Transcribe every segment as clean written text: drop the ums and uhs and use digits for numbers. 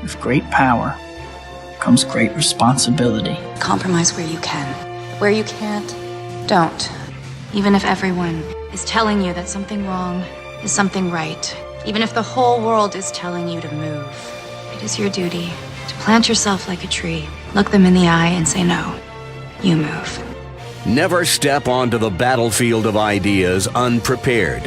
With great power comes great responsibility. Compromise where you can. Where you can't, don't. Even if everyone is telling you that something wrong is something right. Even if the whole world is telling you to move. It is your duty to plant yourself like a tree, look them in the eye and say no. You move. Never step onto the battlefield of ideas unprepared.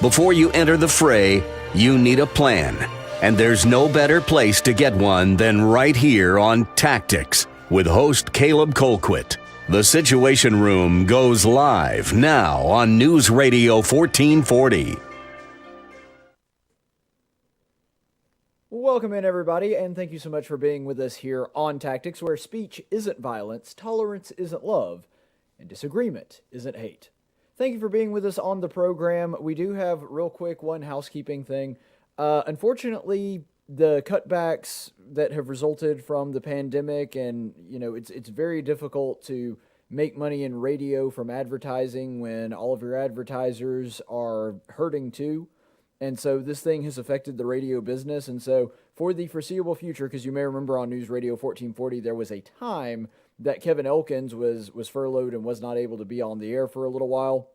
Before you enter the fray, you need a plan. And there's no better place to get one than right here on Tactics with host Caleb Colquitt. The Situation Room goes live now on News Radio 1440. Welcome in, everybody, and thank you so much for being with us here on Tactics, where speech isn't violence, tolerance isn't love, and disagreement isn't hate. Thank you for being with us on the program. We do have, real quick, one housekeeping thing. Unfortunately, the cutbacks that have resulted from the pandemic, and it's very difficult to make money in radio from advertising when all of your advertisers are hurting too. And so this thing has affected the radio business. And so for the foreseeable future, because you may remember on News Radio 1440, there was a time that Kevin Elkins was furloughed and was not able to be on the air for a little while.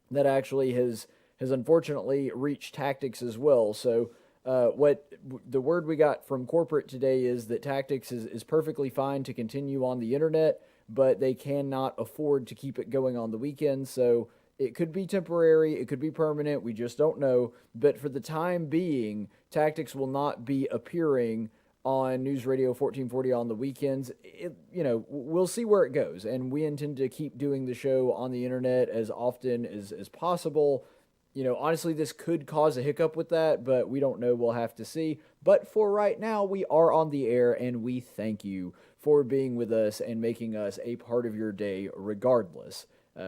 That actually has unfortunately reached Tactics as well. So what the word we got from corporate today is that Tactics is perfectly fine to continue on the internet, but they cannot afford to keep it going on the weekends. So it could be temporary, it could be permanent, we just don't know. But for the time being, Tactics will not be appearing on News Radio 1440 on the weekends. We'll see where it goes, and we intend to keep doing the show on the internet as often as possible. Honestly, this could cause a hiccup with that, but we don't know. We'll have to see. But for right now, we are on the air, and we thank you for being with us and making us a part of your day regardless.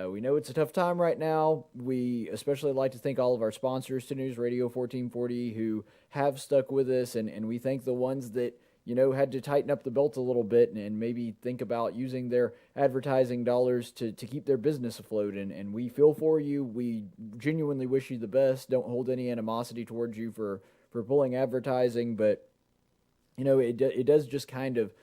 We know it's a tough time right now. We especially like to thank all of our sponsors to News Radio 1440 who have stuck with us, and we thank the ones that had to tighten up the belt a little bit and maybe think about using their advertising dollars to keep their business afloat. And we feel for you. We genuinely wish you the best. Don't hold any animosity towards you for pulling advertising. But, it does just kind of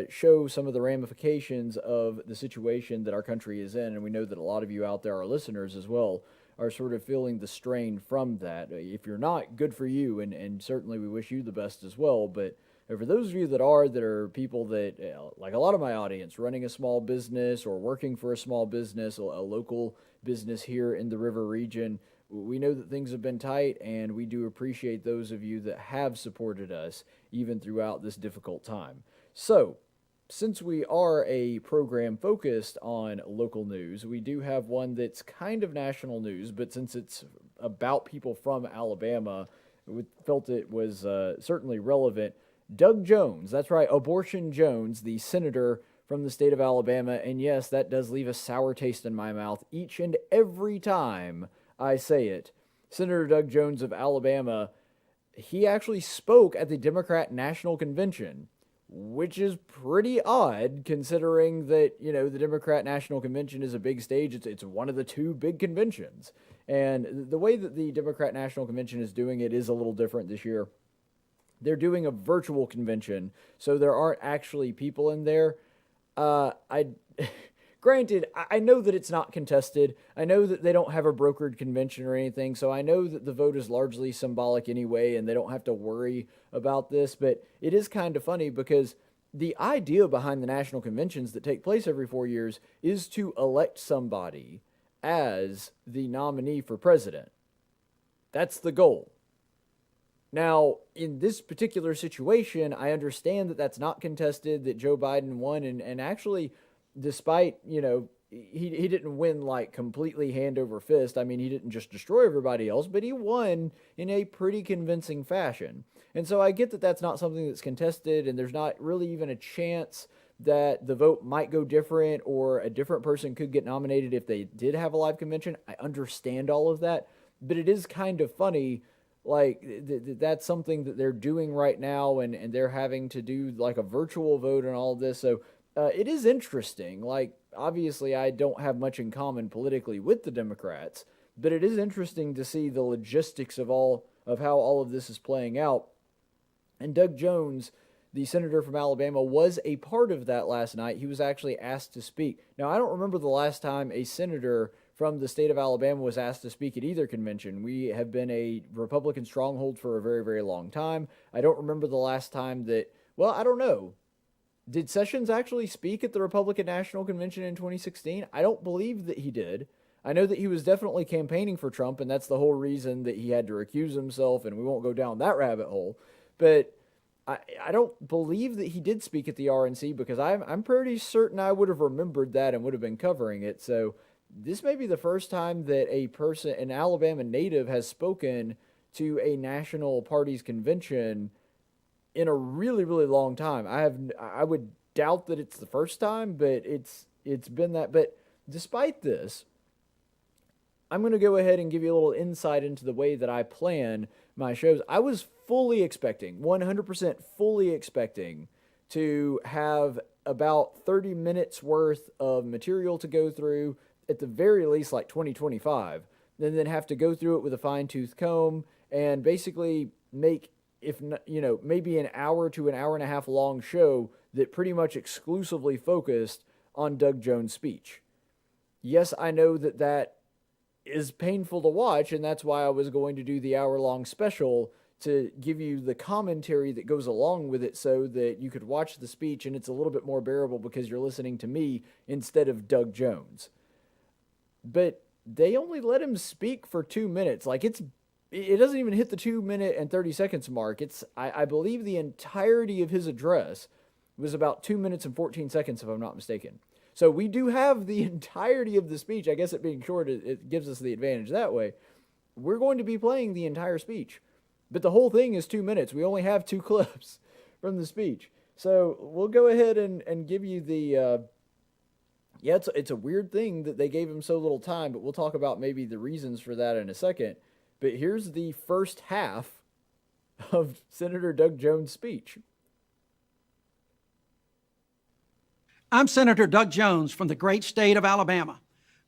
show some of the ramifications of the situation that our country is in. And we know that a lot of you out there, our listeners as well, are sort of feeling the strain from that. If you're not, good for you. And certainly we wish you the best as well. But for those of you that are people that, like a lot of my audience, running a small business or working for a small business, a local business here in the River region, we know that things have been tight, and we do appreciate those of you that have supported us even throughout this difficult time. So, since we are a program focused on local news, we do have one that's kind of national news, but since it's about people from Alabama, we felt it was certainly relevant. Doug Jones, that's right, Abortion Jones, the senator from the state of Alabama, and yes, that does leave a sour taste in my mouth each and every time I say it. Senator Doug Jones of Alabama, he actually spoke at the Democrat National Convention, which is pretty odd considering that, the Democrat National Convention is a big stage. It's one of the two big conventions. And the way that the Democrat National Convention is doing it is a little different this year. They're doing a virtual convention, so there aren't actually people in there. Granted, I know that it's not contested. I know that they don't have a brokered convention or anything, so I know that the vote is largely symbolic anyway, and they don't have to worry about this. But it is kind of funny because the idea behind the national conventions that take place every 4 years is to elect somebody as the nominee for president. That's the goal. Now, in this particular situation, I understand that that's not contested, that Joe Biden won, and actually, despite, he didn't win like completely hand over fist. I mean, he didn't just destroy everybody else, but he won in a pretty convincing fashion. And so I get that that's not something that's contested, and there's not really even a chance that the vote might go different or a different person could get nominated if they did have a live convention. I understand all of that, but it is kind of funny. Like, that's something that they're doing right now, and they're having to do, like, a virtual vote and all of this. So it is interesting. Like, obviously, I don't have much in common politically with the Democrats, but it is interesting to see the logistics of how all of this is playing out. And Doug Jones, the senator from Alabama, was a part of that last night. He was actually asked to speak. Now, I don't remember the last time a senator from the state of Alabama was asked to speak at either convention. We have been a Republican stronghold for a very, very long time. I don't remember the last time that, well, I don't know. Did Sessions actually speak at the Republican National Convention in 2016? I don't believe that he did. I know that he was definitely campaigning for Trump, and that's the whole reason that he had to recuse himself, and we won't go down that rabbit hole. But I don't believe that he did speak at the RNC, because I'm pretty certain I would have remembered that and would have been covering it. So this may be the first time that a person, an Alabama native, has spoken to a national party's convention in a really, really long time. I would doubt that it's the first time, but it's been that. But despite this, I'm going to go ahead and give you a little insight into the way that I plan my shows. I was fully expecting, 100% fully expecting, to have about 30 minutes worth of material to go through, at the very least like 2025, and then have to go through it with a fine-tooth comb and basically make, if not, maybe an hour to an hour and a half long show that pretty much exclusively focused on Doug Jones' speech. Yes, I know that is painful to watch, and that's why I was going to do the hour-long special to give you the commentary that goes along with it so that you could watch the speech and it's a little bit more bearable because you're listening to me instead of Doug Jones. But they only let him speak for 2 minutes. Like, it doesn't even hit the 2 minute and 30 seconds mark. I believe the entirety of his address was about 2 minutes and 14 seconds, if I'm not mistaken. So we do have the entirety of the speech. I guess it being short, it gives us the advantage that way. We're going to be playing the entire speech, but the whole thing is 2 minutes. We only have 2 clips from the speech. So we'll go ahead and give you the, it's a weird thing that they gave him so little time, but we'll talk about maybe the reasons for that in a second. But here's the first half of Senator Doug Jones' speech. I'm Senator Doug Jones from the great state of Alabama.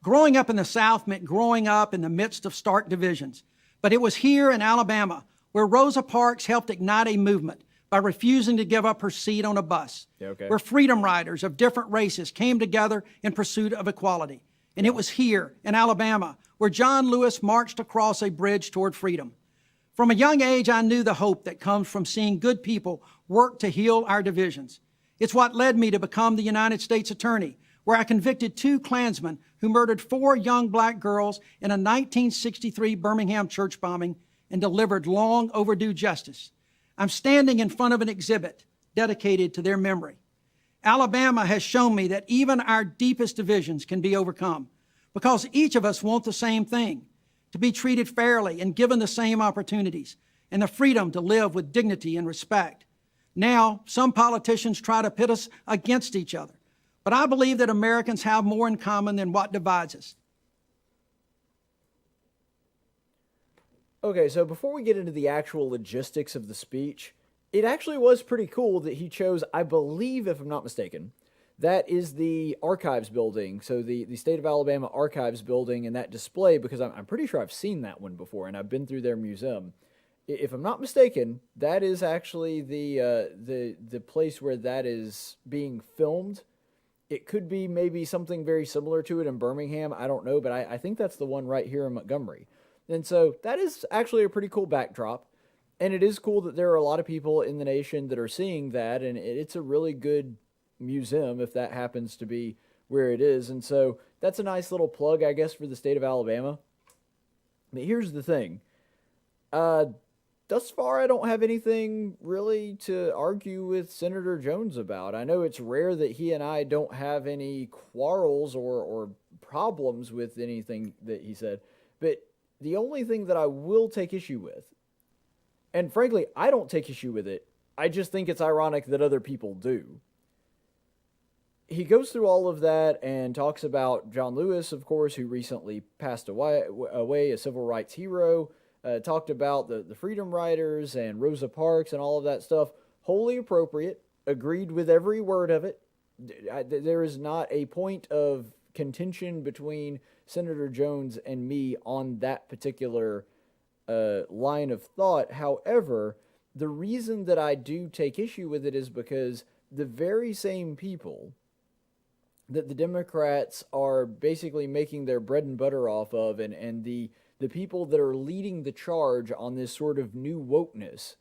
Growing up in the South meant growing up in the midst of stark divisions. But it was here in Alabama where Rosa Parks helped ignite a movement by refusing to give up her seat on a bus, where freedom riders of different races came together in pursuit of equality. And it was here in Alabama where John Lewis marched across a bridge toward freedom. From a young age, I knew the hope that comes from seeing good people work to heal our divisions. It's what led me to become the United States Attorney, where I convicted 2 Klansmen who murdered 4 young black girls in a 1963 Birmingham church bombing and delivered long overdue justice. I'm standing in front of an exhibit dedicated to their memory. Alabama has shown me that even our deepest divisions can be overcome because each of us want the same thing, to be treated fairly and given the same opportunities and the freedom to live with dignity and respect. Now, some politicians try to pit us against each other, but I believe that Americans have more in common than what divides us. Okay, so before we get into the actual logistics of the speech, it actually was pretty cool that he chose, I believe, if I'm not mistaken, that is the Archives building, so the State of Alabama Archives building and that display, because I'm pretty sure I've seen that one before, and I've been through their museum. If I'm not mistaken, that is actually the place where that is being filmed. It could be maybe something very similar to it in Birmingham. I don't know, but I think that's the one right here in Montgomery. And so that is actually a pretty cool backdrop. And it is cool that there are a lot of people in the nation that are seeing that. And it's a really good museum if that happens to be where it is. And so that's a nice little plug, I guess, for the state of Alabama. But here's the thing. Thus far, I don't have anything really to argue with Senator Jones about. I know it's rare that he and I don't have any quarrels or problems with anything that he said, but the only thing that I will take issue with, and frankly, I don't take issue with it, I just think it's ironic that other people do. He goes through all of that and talks about John Lewis, of course, who recently passed away, a civil rights hero. Talked about the Freedom Riders and Rosa Parks and all of that stuff. Wholly appropriate. Agreed with every word of it. There is not a point of contention between Senator Jones and me on that particular line of thought. However, the reason that I do take issue with it is because the very same people that the Democrats are basically making their bread and butter off of, and the people that are leading the charge on this sort of new wokeness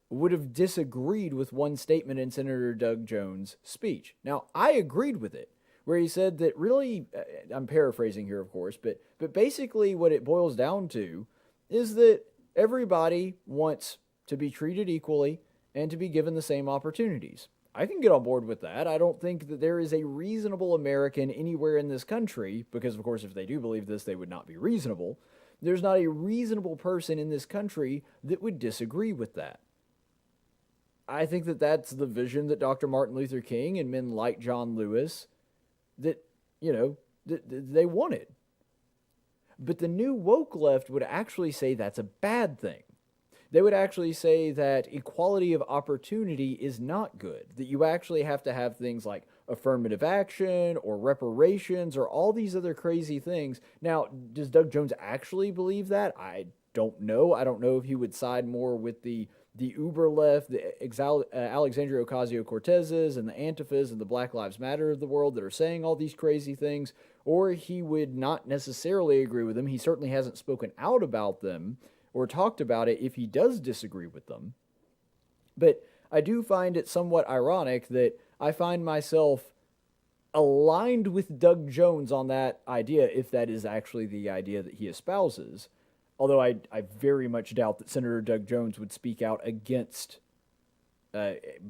would have disagreed with one statement in Senator Doug Jones' speech. Now, I agreed with it, where he said that really, I'm paraphrasing here, of course, but basically what it boils down to is that everybody wants to be treated equally and to be given the same opportunities. I can get on board with that. I don't think that there is a reasonable American anywhere in this country, because of course if they do believe this, they would not be reasonable. There's not a reasonable person in this country that would disagree with that. I think that that's the vision that Dr. Martin Luther King and men like John Lewis, that, they wanted. But the new woke left would actually say that's a bad thing. They would actually say that equality of opportunity is not good, that you actually have to have things like affirmative action or reparations or all these other crazy things. Now, does Doug Jones actually believe that? I don't know. I don't know if he would side more with the uber left, the Alexandria Ocasio-Cortezes and the Antifas and the Black Lives Matter of the world that are saying all these crazy things, or he would not necessarily agree with them. He certainly hasn't spoken out about them or talked about it if he does disagree with them. But I do find it somewhat ironic that I find myself aligned with Doug Jones on that idea, if that is actually the idea that he espouses. Although I very much doubt that Senator Doug Jones would speak out against,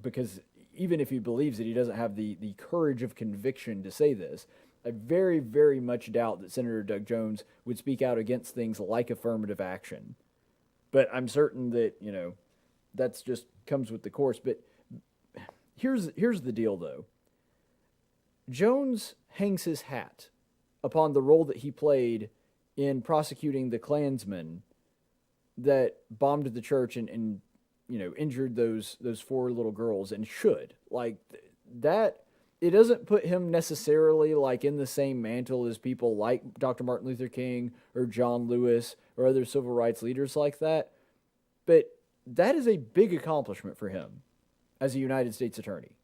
because even if he believes it, he doesn't have the courage of conviction to say this. I very, very much doubt that Senator Doug Jones would speak out against things like affirmative action. But I'm certain that, that's just comes with the course. But here's the deal, though. Jones hangs his hat upon the role that he played in prosecuting the Klansmen that bombed the church and injured those 4 little girls, and should. Like, that, it doesn't put him necessarily like in the same mantle as people like Dr. Martin Luther King or John Lewis or other civil rights leaders like that. But that is a big accomplishment for him as a United States attorney.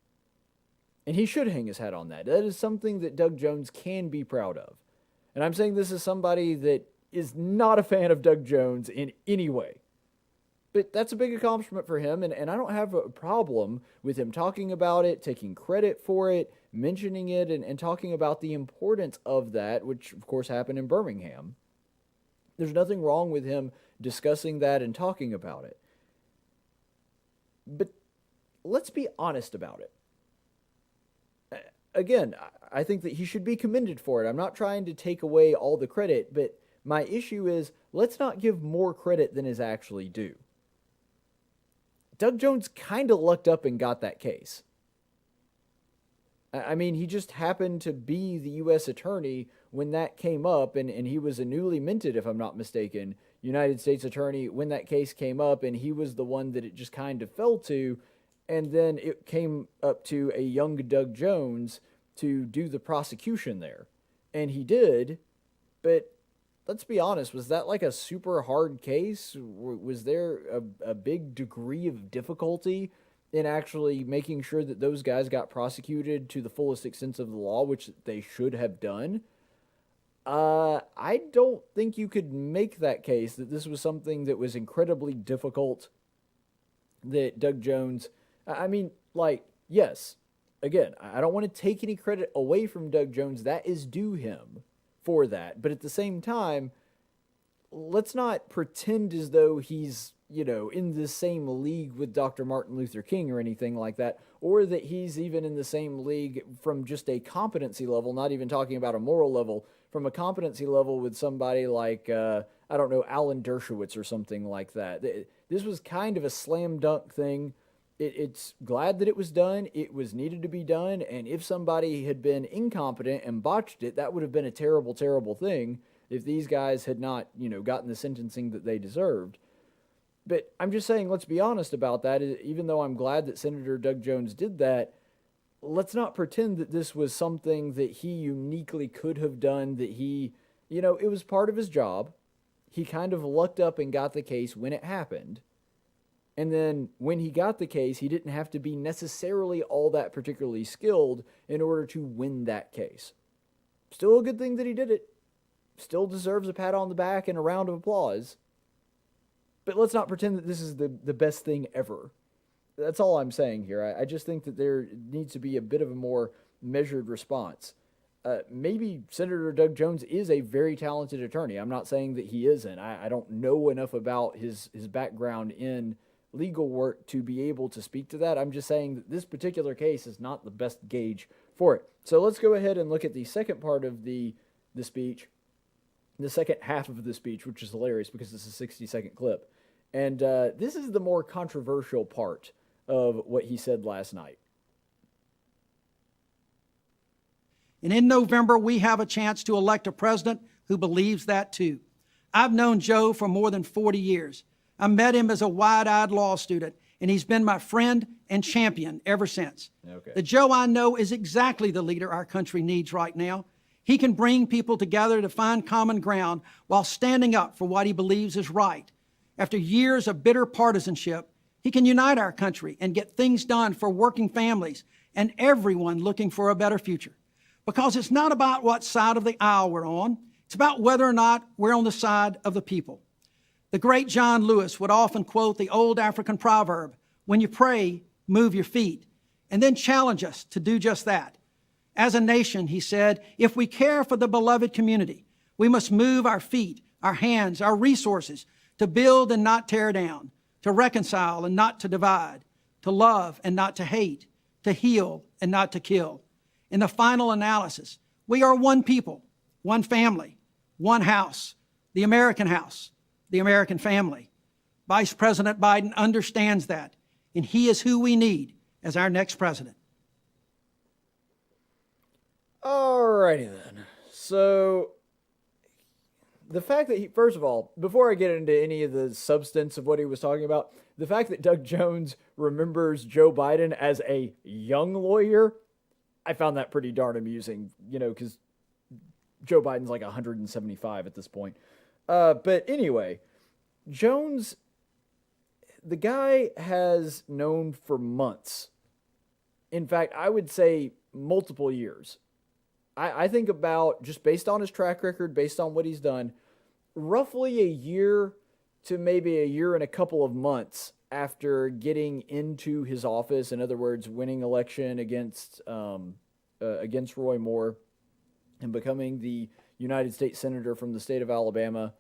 And he should hang his hat on that. That is something that Doug Jones can be proud of. And I'm saying this as somebody that is not a fan of Doug Jones in any way. But that's a big accomplishment for him, and I don't have a problem with him talking about it, taking credit for it, mentioning it, and talking about the importance of that, which of course happened in Birmingham. There's nothing wrong with him discussing that and talking about it. But let's be honest about it. Again, I think that he should be commended for it. I'm not trying to take away all the credit, but my issue is, let's not give more credit than is actually due. Doug Jones kind of lucked up and got that case. I mean, he just happened to be the U.S. attorney when that came up, and he was a newly minted, if I'm not mistaken, United States attorney when that case came up, and he was the one that it just kind of fell to. And then it came up to a young Doug Jones to do the prosecution there. And he did, but let's be honest, was that like a super hard case? Was there a big degree of difficulty in actually making sure that those guys got prosecuted to the fullest extent of the law, which they should have done? I don't think you could make that case that this was something that was incredibly difficult, that Doug Jones... I mean, like, yes, again, I don't want to take any credit away from Doug Jones. That is due him for that. But at the same time, let's not pretend as though he's, in the same league with Dr. Martin Luther King or anything like that, or that he's even in the same league from just a competency level, not even talking about a moral level, from a competency level with somebody like, Alan Dershowitz or something like that. This was kind of a slam dunk thing. It's glad that it was done. It was needed to be done. And if somebody had been incompetent and botched it, that would have been a terrible, terrible thing if these guys had not, gotten the sentencing that they deserved. But I'm just saying, let's be honest about that. Even though I'm glad that Senator Doug Jones did that, let's not pretend that this was something that he uniquely could have done, that he, it was part of his job. He kind of lucked up and got the case when it happened. And then when he got the case, he didn't have to be necessarily all that particularly skilled in order to win that case. Still a good thing that he did it. Still deserves a pat on the back and a round of applause. But let's not pretend that this is the best thing ever. That's all I'm saying here. I just think that there needs to be a bit of a more measured response. Maybe Senator Doug Jones is a very talented attorney. I'm not saying that he isn't. I don't know enough about his background in legal work to be able to speak to that. I'm just saying that this particular case is not the best gauge for it. So let's go ahead and look at the second part of the speech, the second half of the speech, which is hilarious because it's a 60-second clip. And this is the more controversial part of what he said last night. And in November, we have a chance to elect a president who believes that too. I've known Joe for more than 40 years. I met him as a wide-eyed law student, and he's been my friend and champion ever since. Okay. The Joe I know is exactly the leader our country needs right now. He can bring people together to find common ground while standing up for what he believes is right. After years of bitter partisanship, he can unite our country and get things done for working families and everyone looking for a better future. Because it's not about what side of the aisle we're on. It's about whether or not we're on the side of the people. The great John Lewis would often quote the old African proverb, "When you pray, move your feet," and then challenge us to do just that. As a nation, he said, if we care for the beloved community, we must move our feet, our hands, our resources to build and not tear down, to reconcile and not to divide, to love and not to hate, to heal and not to kill. In the final analysis, we are one people, one family, one house, the American family. Vice President Biden understands that, and he is who we need as our next president. Alrighty then. So, the fact that first of all, before I get into any of the substance of what he was talking about, the fact that Doug Jones remembers Joe Biden as a young lawyer, I found that pretty darn amusing, because Joe Biden's like 175 at this point. But anyway, Jones, the guy has known for months. In fact, I would say multiple years. I think about, just based on his track record, based on what he's done, roughly a year to maybe a year and a couple of months after getting into his office, in other words, winning election against Roy Moore and becoming the United States Senator from the state of Alabama,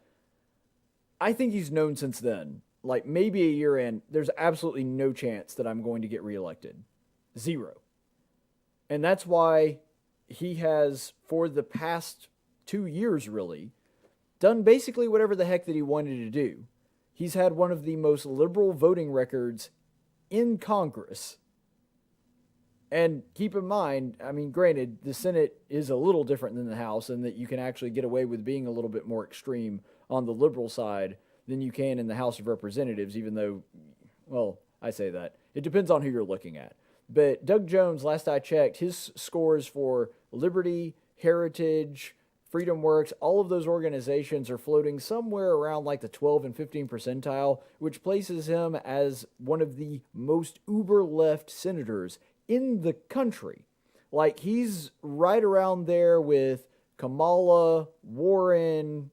I think he's known since then. Like maybe a year in, there's absolutely no chance that I'm going to get reelected. Zero. And that's why he has, for the past 2 years really, done basically whatever the heck that he wanted to do. He's had one of the most liberal voting records in Congress. And keep in mind, I mean, granted, the Senate is a little different than the House in that you can actually get away with being a little bit more extreme on the liberal side than you can in the House of Representatives, even though, well, I say that. It depends on who you're looking at. But Doug Jones, last I checked, his scores for Liberty, Heritage, Freedom Works, all of those organizations are floating somewhere around like the 12 and 15 percentile, which places him as one of the most uber-left senators in the country. Like, he's right around there with Kamala, Warren,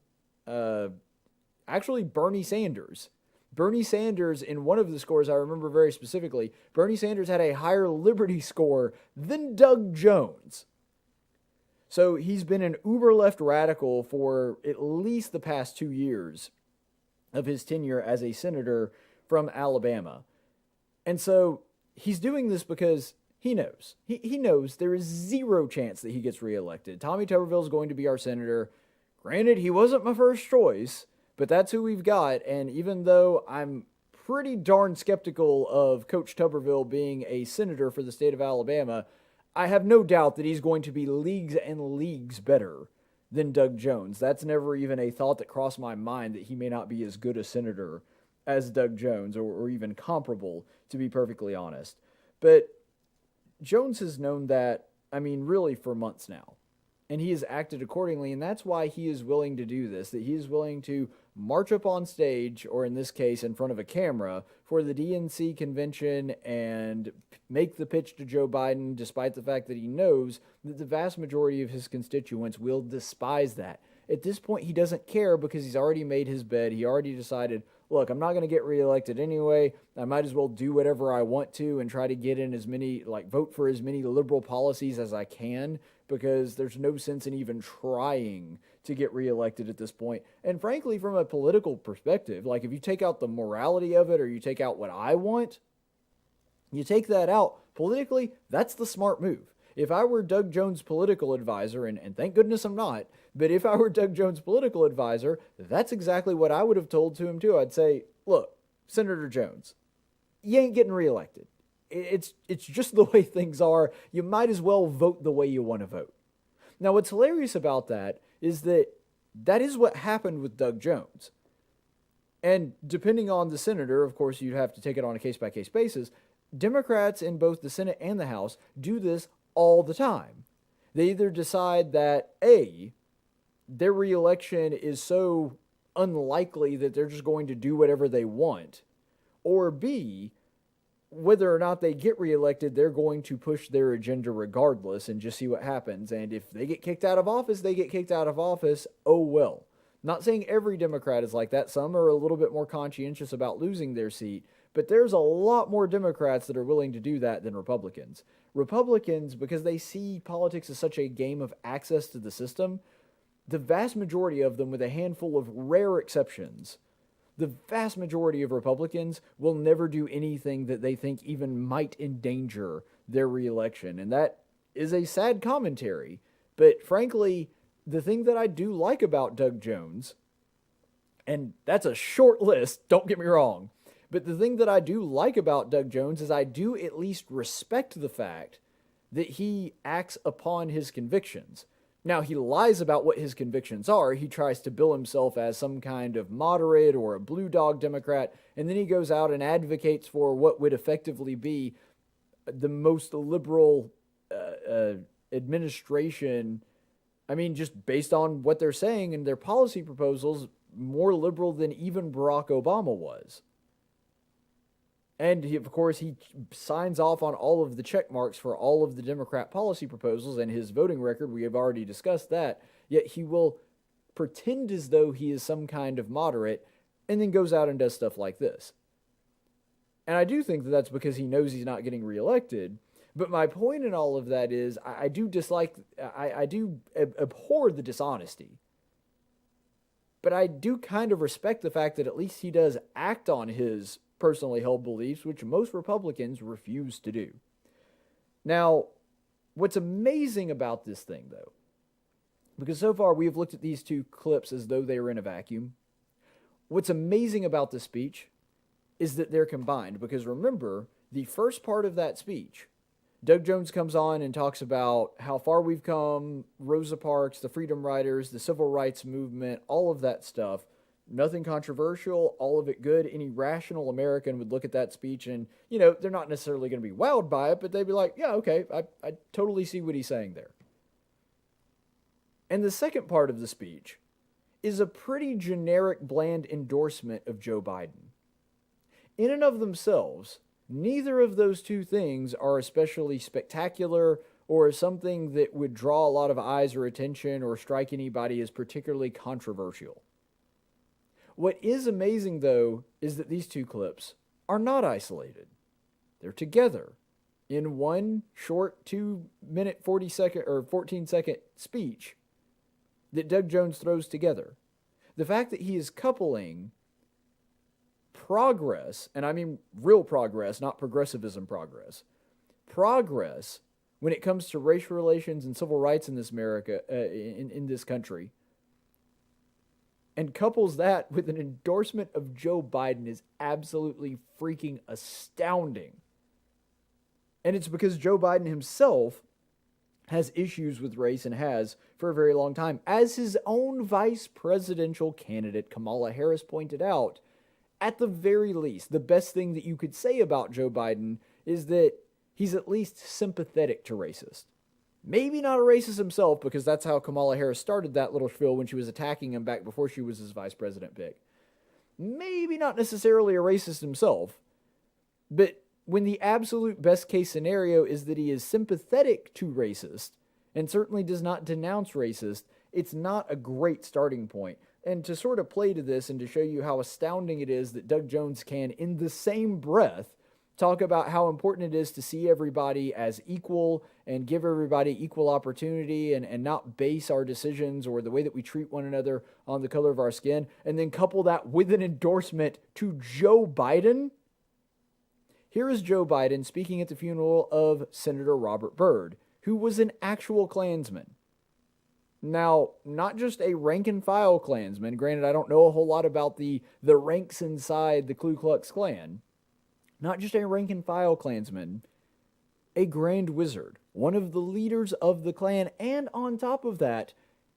actually Bernie Sanders. Bernie Sanders, in one of the scores I remember very specifically, Bernie Sanders had a higher Liberty score than Doug Jones. So he's been an uber-left radical for at least the past 2 years of his tenure as a senator from Alabama. And so he's doing this because he knows. He knows there is zero chance that he gets reelected. Tommy Tuberville is going to be our senator. Granted, he wasn't my first choice, but that's who we've got. And even though I'm pretty darn skeptical of Coach Tuberville being a senator for the state of Alabama, I have no doubt that he's going to be leagues and leagues better than Doug Jones. That's never even a thought that crossed my mind that he may not be as good a senator as Doug Jones, or even comparable, to be perfectly honest. But Jones has known that, I mean, really for months now. And he has acted accordingly, and that's why he is willing to do this, that he is willing to march up on stage, or in this case, in front of a camera, for the DNC convention and make the pitch to Joe Biden, despite the fact that he knows that the vast majority of his constituents will despise that. At this point, he doesn't care because he's already made his bed. He already decided, look, I'm not going to get reelected anyway. I might as well do whatever I want to and try to get in as many, vote for as many liberal policies as I can, because there's no sense in even trying to get reelected at this point. And frankly, from a political perspective, if you take out the morality of it, or you take out what I want, you take that out, politically, that's the smart move. If I were Doug Jones' political advisor, and thank goodness I'm not, but if I were Doug Jones' political advisor, that's exactly what I would have told to him too. I'd say, look, Senator Jones, you ain't getting reelected. It's just the way things are. You might as well vote the way you want to vote. Now, what's hilarious about that is that is what happened with Doug Jones. And depending on the senator, of course, you'd have to take it on a case-by-case basis. Democrats in both the Senate and the House do this all the time. They either decide that, A, their reelection is so unlikely that they're just going to do whatever they want, or B, whether or not they get reelected, they're going to push their agenda regardless and just see what happens. And if they get kicked out of office, they get kicked out of office. Oh, well. Not saying every Democrat is like that. Some are a little bit more conscientious about losing their seat, but there's a lot more Democrats that are willing to do that than Republicans. Republicans, because they see politics as such a game of access to the system, the vast majority of them, with a handful of rare exceptions, the vast majority of Republicans will never do anything that they think even might endanger their reelection. And that is a sad commentary. But frankly, the thing that I do like about Doug Jones, and that's a short list, don't get me wrong, but the thing that I do like about Doug Jones is I do at least respect the fact that he acts upon his convictions. Now, he lies about what his convictions are. He tries to bill himself as some kind of moderate or a blue dog Democrat, and then he goes out and advocates for what would effectively be the most liberal administration. I mean, just based on what they're saying and their policy proposals, more liberal than even Barack Obama was. And he, of course, he signs off on all of the check marks for all of the Democrat policy proposals, and his voting record, we have already discussed that, yet he will pretend as though he is some kind of moderate, and then goes out and does stuff like this. And I do think that that's because he knows he's not getting reelected, but my point in all of that is I do abhor the dishonesty. But I do kind of respect the fact that at least he does act on his personally held beliefs, which most Republicans refuse to do. Now, what's amazing about this thing, though, because so far we have looked at these two clips as though they were in a vacuum, what's amazing about this speech is that they're combined, because remember, the first part of that speech, Doug Jones comes on and talks about how far we've come, Rosa Parks, the Freedom Riders, the Civil Rights Movement, all of that stuff. Nothing controversial, all of it good. Any rational American would look at that speech and, they're not necessarily going to be wowed by it, but they'd be like, yeah, okay, I totally see what he's saying there. And the second part of the speech is a pretty generic, bland endorsement of Joe Biden. In and of themselves, neither of those two things are especially spectacular or something that would draw a lot of eyes or attention or strike anybody as particularly controversial. What is amazing, though, is that these two clips are not isolated. They're together in one short 2-minute 14-second speech that Doug Jones throws together. The fact that he is coupling progress, and I mean real progress, not progressivism progress when it comes to racial relations and civil rights in this in this country, and couples that with an endorsement of Joe Biden is absolutely freaking astounding. And it's because Joe Biden himself has issues with race and has for a very long time. As his own vice presidential candidate, Kamala Harris, pointed out, at the very least, the best thing that you could say about Joe Biden is that he's at least sympathetic to racists. Maybe not a racist himself, because that's how Kamala Harris started that little spiel when she was attacking him back before she was his vice president pick. Maybe not necessarily a racist himself, but when the absolute best case scenario is that he is sympathetic to racist and certainly does not denounce racist, it's not a great starting point. And to sort of play to this and to show you how astounding it is that Doug Jones can, in the same breath, talk about how important it is to see everybody as equal and give everybody equal opportunity and not base our decisions or the way that we treat one another on the color of our skin, and then couple that with an endorsement to Joe Biden. Here is Joe Biden speaking at the funeral of Senator Robert Byrd, who was an actual Klansman. Now, not just a rank-and-file Klansman. Granted, I don't know a whole lot about the ranks inside the Ku Klux Klan. Not just a rank-and-file Klansman, a Grand Wizard, one of the leaders of the Klan, and on top of that,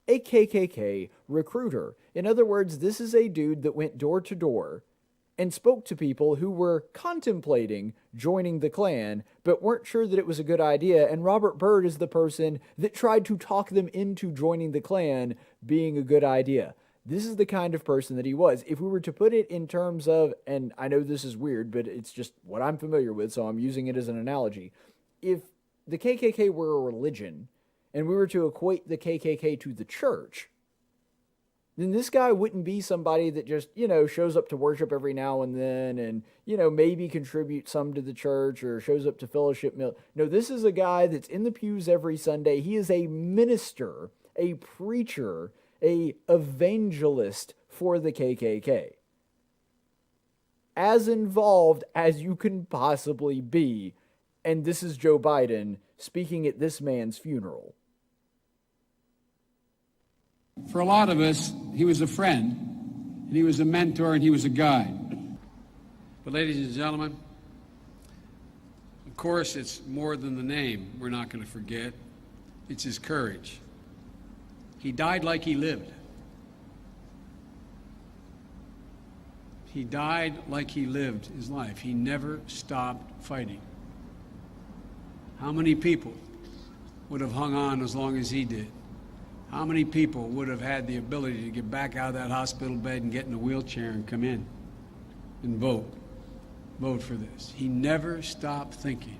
a KKK recruiter. In other words, this is a dude that went door to door and spoke to people who were contemplating joining the Klan, but weren't sure that it was a good idea, and Robert Byrd is the person that tried to talk them into joining the Klan being a good idea. This is the kind of person that he was. If we were to put it in terms of, and I know this is weird, but it's just what I'm familiar with, so I'm using it as an analogy. If the KKK were a religion, and we were to equate the KKK to the church, then this guy wouldn't be somebody that just, shows up to worship every now and then and, maybe contributes some to the church or shows up to fellowship meal. No, this is a guy that's in the pews every Sunday. He is a minister, a preacher, a evangelist for the KKK. As involved as you can possibly be. And this is Joe Biden speaking at this man's funeral. For a lot of us, he was a friend, and he was a mentor, and he was a guide. But ladies and gentlemen, of course, it's more than the name we're not going to forget. It's his courage. He died like he lived. He died like he lived his life. He never stopped fighting. How many people would have hung on as long as he did? How many people would have had the ability to get back out of that hospital bed and get in a wheelchair and come in and vote for this? He never stopped thinking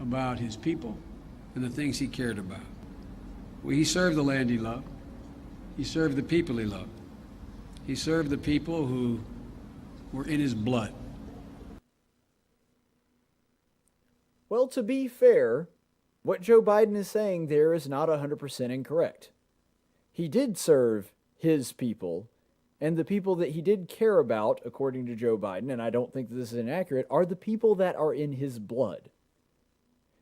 about his people and the things he cared about. Well, he served the land he loved. He served the people he loved. He served the people who were in his blood. Well, to be fair, what Joe Biden is saying there is not 100% incorrect. He did serve his people, and the people that he did care about, according to Joe Biden, and I don't think that this is inaccurate, are the people that are in his blood.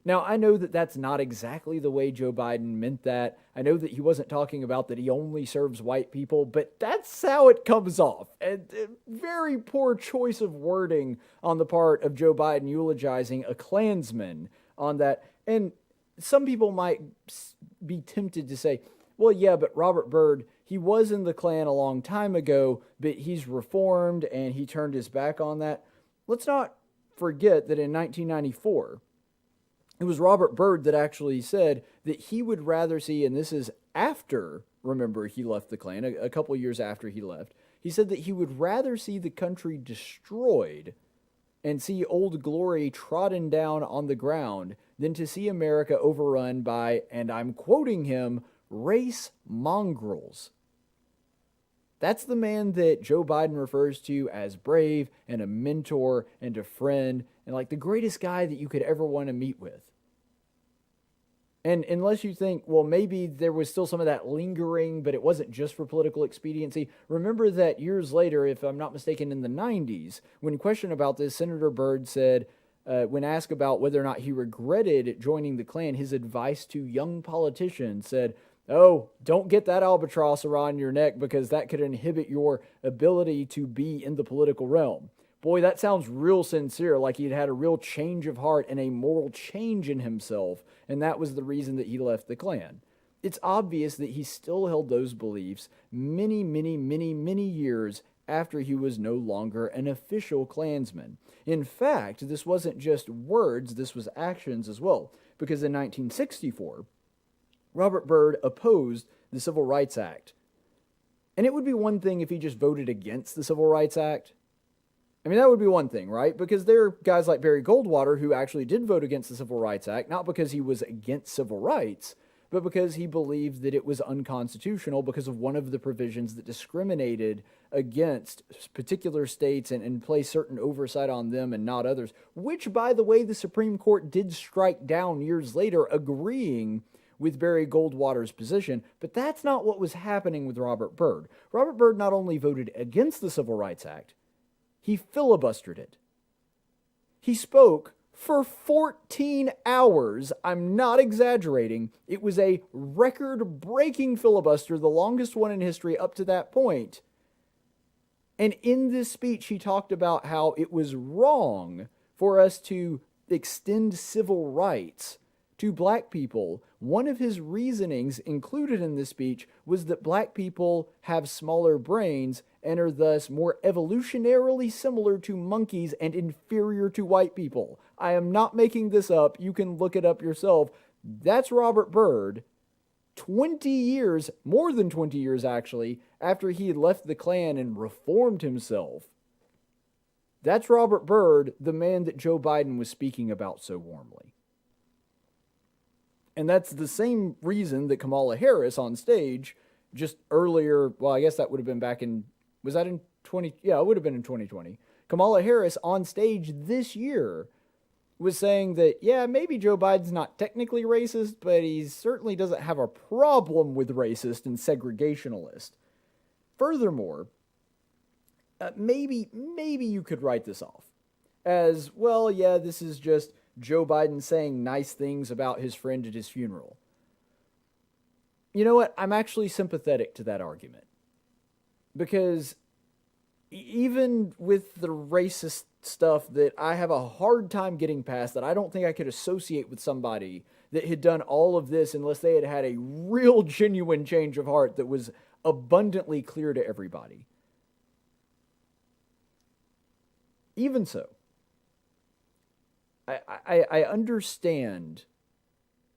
Now, I know that that's not exactly the way Joe Biden meant that. I know that he wasn't talking about that he only serves white people, but that's how it comes off. And very poor choice of wording on the part of Joe Biden eulogizing a Klansman on that. And some people might be tempted to say, well, yeah, but Robert Byrd, he was in the Klan a long time ago, but he's reformed and he turned his back on that. Let's not forget that in 1994, it was Robert Byrd that actually said that he would rather see, and this is after, remember, he left the Klan, a couple years after he left, he said that he would rather see the country destroyed and see Old Glory trodden down on the ground than to see America overrun by, and I'm quoting him, race mongrels. That's the man that Joe Biden refers to as brave and a mentor and a friend and like the greatest guy that you could ever want to meet with. And unless you think, well, maybe there was still some of that lingering, but it wasn't just for political expediency. Remember that years later, if I'm not mistaken, in the 90s, when questioned about this, Senator Byrd said, when asked about whether or not he regretted joining the Klan, his advice to young politicians said, oh, don't get that albatross around your neck because that could inhibit your ability to be in the political realm. Boy, that sounds real sincere, like he'd had a real change of heart and a moral change in himself, and that was the reason that he left the Klan. It's obvious that he still held those beliefs many, many, many, many years after he was no longer an official Klansman. In fact, this wasn't just words, this was actions as well, because in 1964, Robert Byrd opposed the Civil Rights Act. And it would be one thing if he just voted against the Civil Rights Act. I mean, that would be one thing, right? Because there are guys like Barry Goldwater who actually did vote against the Civil Rights Act, not because he was against civil rights, but because he believed that it was unconstitutional because of one of the provisions that discriminated against particular states and placed certain oversight on them and not others, which, by the way, the Supreme Court did strike down years later, agreeing with Barry Goldwater's position, but that's not what was happening with Robert Byrd. Robert Byrd not only voted against the Civil Rights Act, he filibustered it. He spoke for 14 hours. I'm not exaggerating. It was a record-breaking filibuster, the longest one in history up to that point. And in this speech, he talked about how it was wrong for us to extend civil rights to black people. One of his reasonings included in this speech was that black people have smaller brains and are thus more evolutionarily similar to monkeys and inferior to white people. I am not making this up. You can look it up yourself. That's Robert Byrd, 20 years, more than 20 years actually, after he had left the Klan and reformed himself. That's Robert Byrd, the man that Joe Biden was speaking about so warmly. And that's the same reason that Kamala Harris on stage just earlier, well, I guess that would have been back in, was that in 20? Yeah, it would have been in 2020. Kamala Harris on stage this year was saying that, yeah, maybe Joe Biden's not technically racist, but he certainly doesn't have a problem with racist and segregationalist. Furthermore, maybe you could write this off as, well, yeah, this is just Joe Biden saying nice things about his friend at his funeral. You know what? I'm actually sympathetic to that argument. Because even with the racist stuff that I have a hard time getting past, that I don't think I could associate with somebody that had done all of this unless they had had a real genuine change of heart that was abundantly clear to everybody. Even so, I understand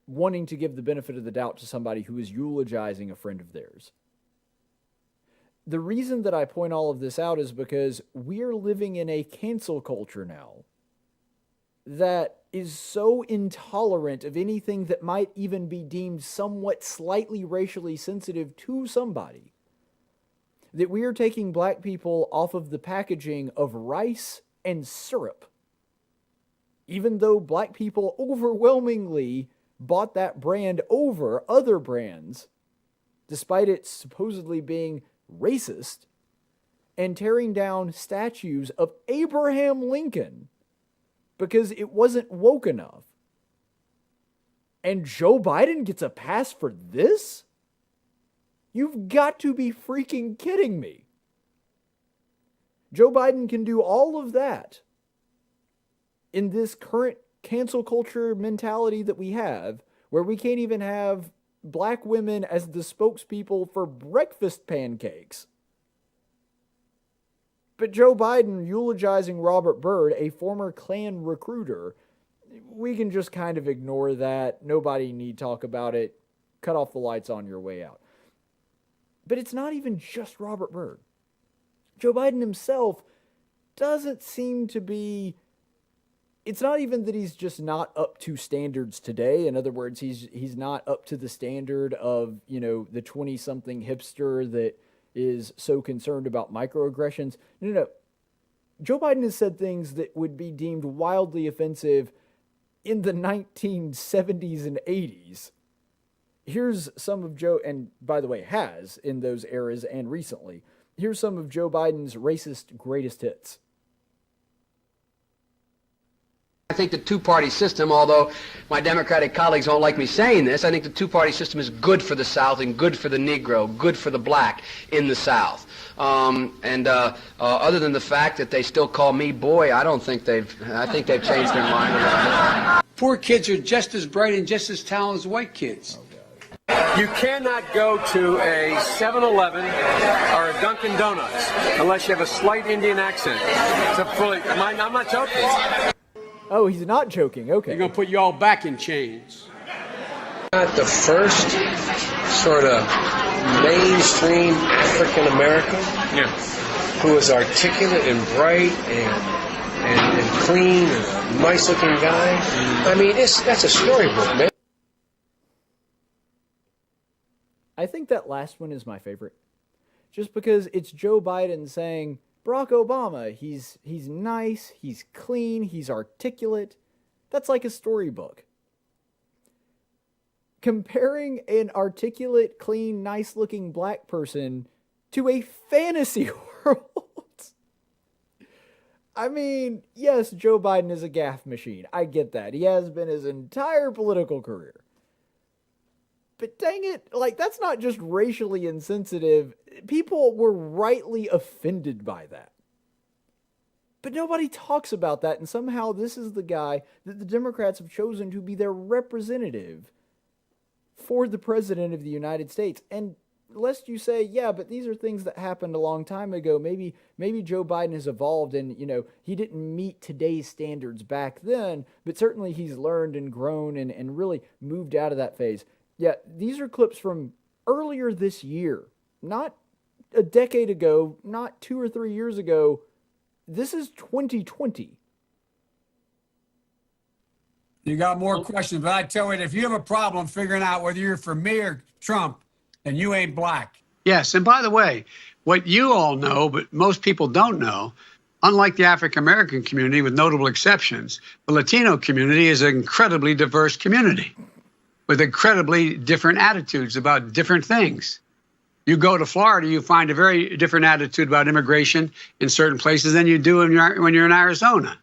wanting to give the benefit of the doubt to somebody who is eulogizing a friend of theirs. The reason that I point all of this out is because we're living in a cancel culture now that is so intolerant of anything that might even be deemed somewhat slightly racially sensitive to somebody, that we are taking black people off of the packaging of rice and syrup, even though black people overwhelmingly bought that brand over other brands, despite it supposedly being racist, and tearing down statues of Abraham Lincoln because it wasn't woke enough. And Joe Biden gets a pass for this? You've got to be freaking kidding me. Joe Biden can do all of that in this current cancel culture mentality that we have, where we can't even have black women as the spokespeople for breakfast pancakes. But Joe Biden eulogizing Robert Byrd, a former Klan recruiter, we can just kind of ignore that. Nobody need talk about it. Cut off the lights on your way out. But it's not even just Robert Byrd. Joe Biden himself doesn't seem to be... It's not even that he's just not up to standards today. In other words, he's not up to the standard of, the 20-something hipster that is so concerned about microaggressions. No. Joe Biden has said things that would be deemed wildly offensive in the 1970s and 80s. Here's some of Joe, and by the way, has in those eras and recently. Here's some of Joe Biden's racist greatest hits. I think the two-party system, although my Democratic colleagues don't like me saying this, I think the two-party system is good for the South and good for the Negro, good for the black in the South. Other than the fact that they still call me boy, I think they've changed their mind. Poor kids are just as bright and just as talented as white kids. You cannot go to a 7-Eleven or a Dunkin' Donuts unless you have a slight Indian accent. I'm not joking. Oh, he's not joking. Okay. They're going to put you all back in chains. Not the first sort of mainstream African American who is articulate and bright and clean and a nice looking guy. I mean, that's a storybook, man. I think that last one is my favorite. Just because it's Joe Biden saying, Barack Obama, he's nice, he's clean, he's articulate. That's like a storybook. Comparing an articulate, clean, nice-looking black person to a fantasy world. I mean, yes, Joe Biden is a gaffe machine. I get that. He has been his entire political career. But dang it, like, that's not just racially insensitive. People were rightly offended by that. But nobody talks about that, and somehow this is the guy that the Democrats have chosen to be their representative for the President of the United States. And lest you say, yeah, but these are things that happened a long time ago. Maybe Joe Biden has evolved and, he didn't meet today's standards back then, but certainly he's learned and grown and really moved out of that phase. Yeah, these are clips from earlier this year, not a decade ago, not 2 or 3 years ago. This is 2020. You got more questions, but I tell you, if you have a problem figuring out whether you're for me or Trump, then you ain't black. Yes, and by the way, what you all know, but most people don't know, unlike the African-American community, with notable exceptions, the Latino community is an incredibly diverse community with incredibly different attitudes about different things. You go to Florida, you find a very different attitude about immigration in certain places than you do when you're in Arizona.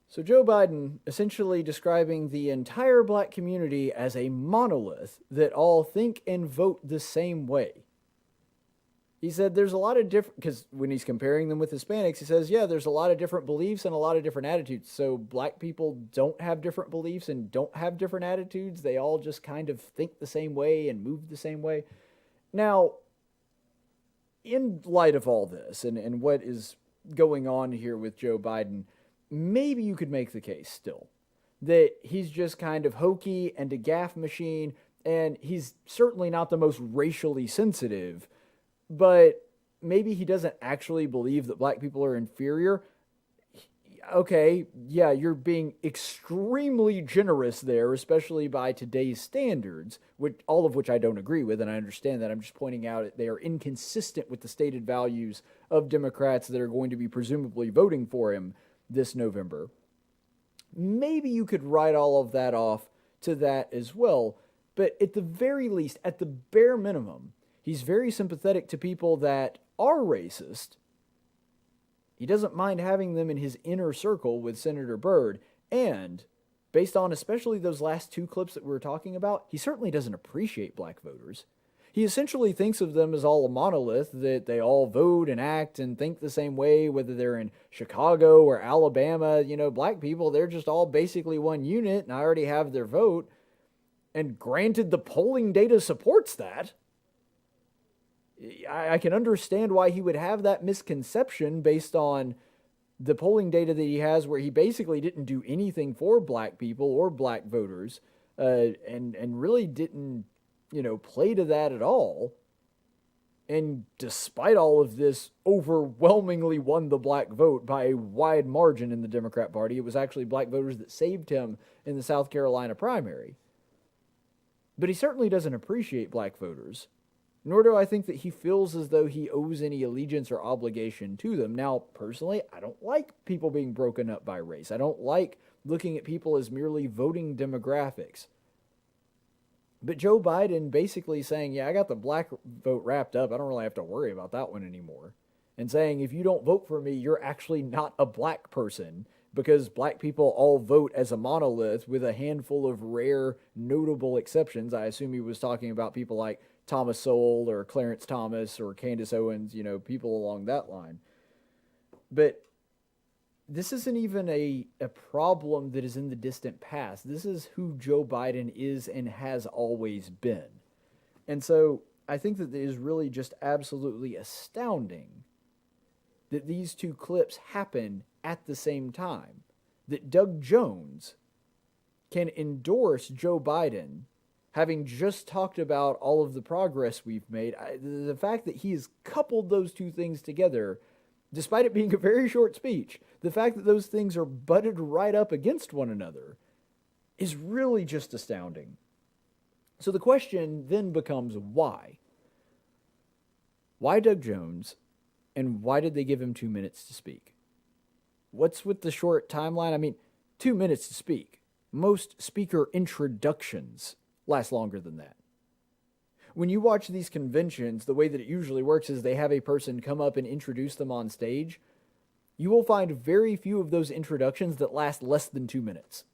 So Joe Biden essentially describing the entire black community as a monolith that all think and vote the same way. He said there's a lot of different, because when he's comparing them with Hispanics, he says, yeah, there's a lot of different beliefs and a lot of different attitudes. So black people don't have different beliefs and don't have different attitudes. They all just kind of think the same way and move the same way. Now, in light of all this and what is going on here with Joe Biden, maybe you could make the case still that he's just kind of hokey and a gaffe machine, and he's certainly not the most racially sensitive, but maybe he doesn't actually believe that black people are inferior. Okay, yeah, you're being extremely generous there, especially by today's standards, all of which I don't agree with, and I understand that. I'm just pointing out they are inconsistent with the stated values of Democrats that are going to be presumably voting for him this November. Maybe you could write all of that off to that as well, but at the very least, at the bare minimum, he's very sympathetic to people that are racist. He doesn't mind having them in his inner circle with Senator Byrd, and based on especially those last two clips that we were talking about, he certainly doesn't appreciate black voters. He essentially thinks of them as all a monolith, that they all vote and act and think the same way, whether they're in Chicago or Alabama. Black people, they're just all basically one unit, and I already have their vote. And granted, the polling data supports that. I can understand why he would have that misconception based on the polling data that he has, where he basically didn't do anything for black people or black voters, and really didn't play to that at all. And despite all of this, overwhelmingly won the black vote by a wide margin in the Democrat Party. It was actually black voters that saved him in the South Carolina primary. But he certainly doesn't appreciate black voters, nor do I think that he feels as though he owes any allegiance or obligation to them. Now, personally, I don't like people being broken up by race. I don't like looking at people as merely voting demographics. But Joe Biden basically saying, yeah, I got the black vote wrapped up. I don't really have to worry about that one anymore. And saying, if you don't vote for me, you're actually not a black person, because black people all vote as a monolith with a handful of rare, notable exceptions. I assume he was talking about people like Thomas Sowell or Clarence Thomas or Candace Owens, people along that line. But this isn't even a problem that is in the distant past. This is who Joe Biden is and has always been. And so I think that it is really just absolutely astounding that these two clips happen at the same time. That Doug Jones can endorse Joe Biden, having just talked about all of the progress we've made. The fact that he has coupled those two things together, despite it being a very short speech, the fact that those things are butted right up against one another is really just astounding. So the question then becomes why? Why Doug Jones, and why did they give him 2 minutes to speak? What's with the short timeline? I mean, 2 minutes to speak. Most speaker introductions last longer than that. When you watch these conventions, the way that it usually works is they have a person come up and introduce them on stage. You will find very few of those introductions that last less than 2 minutes.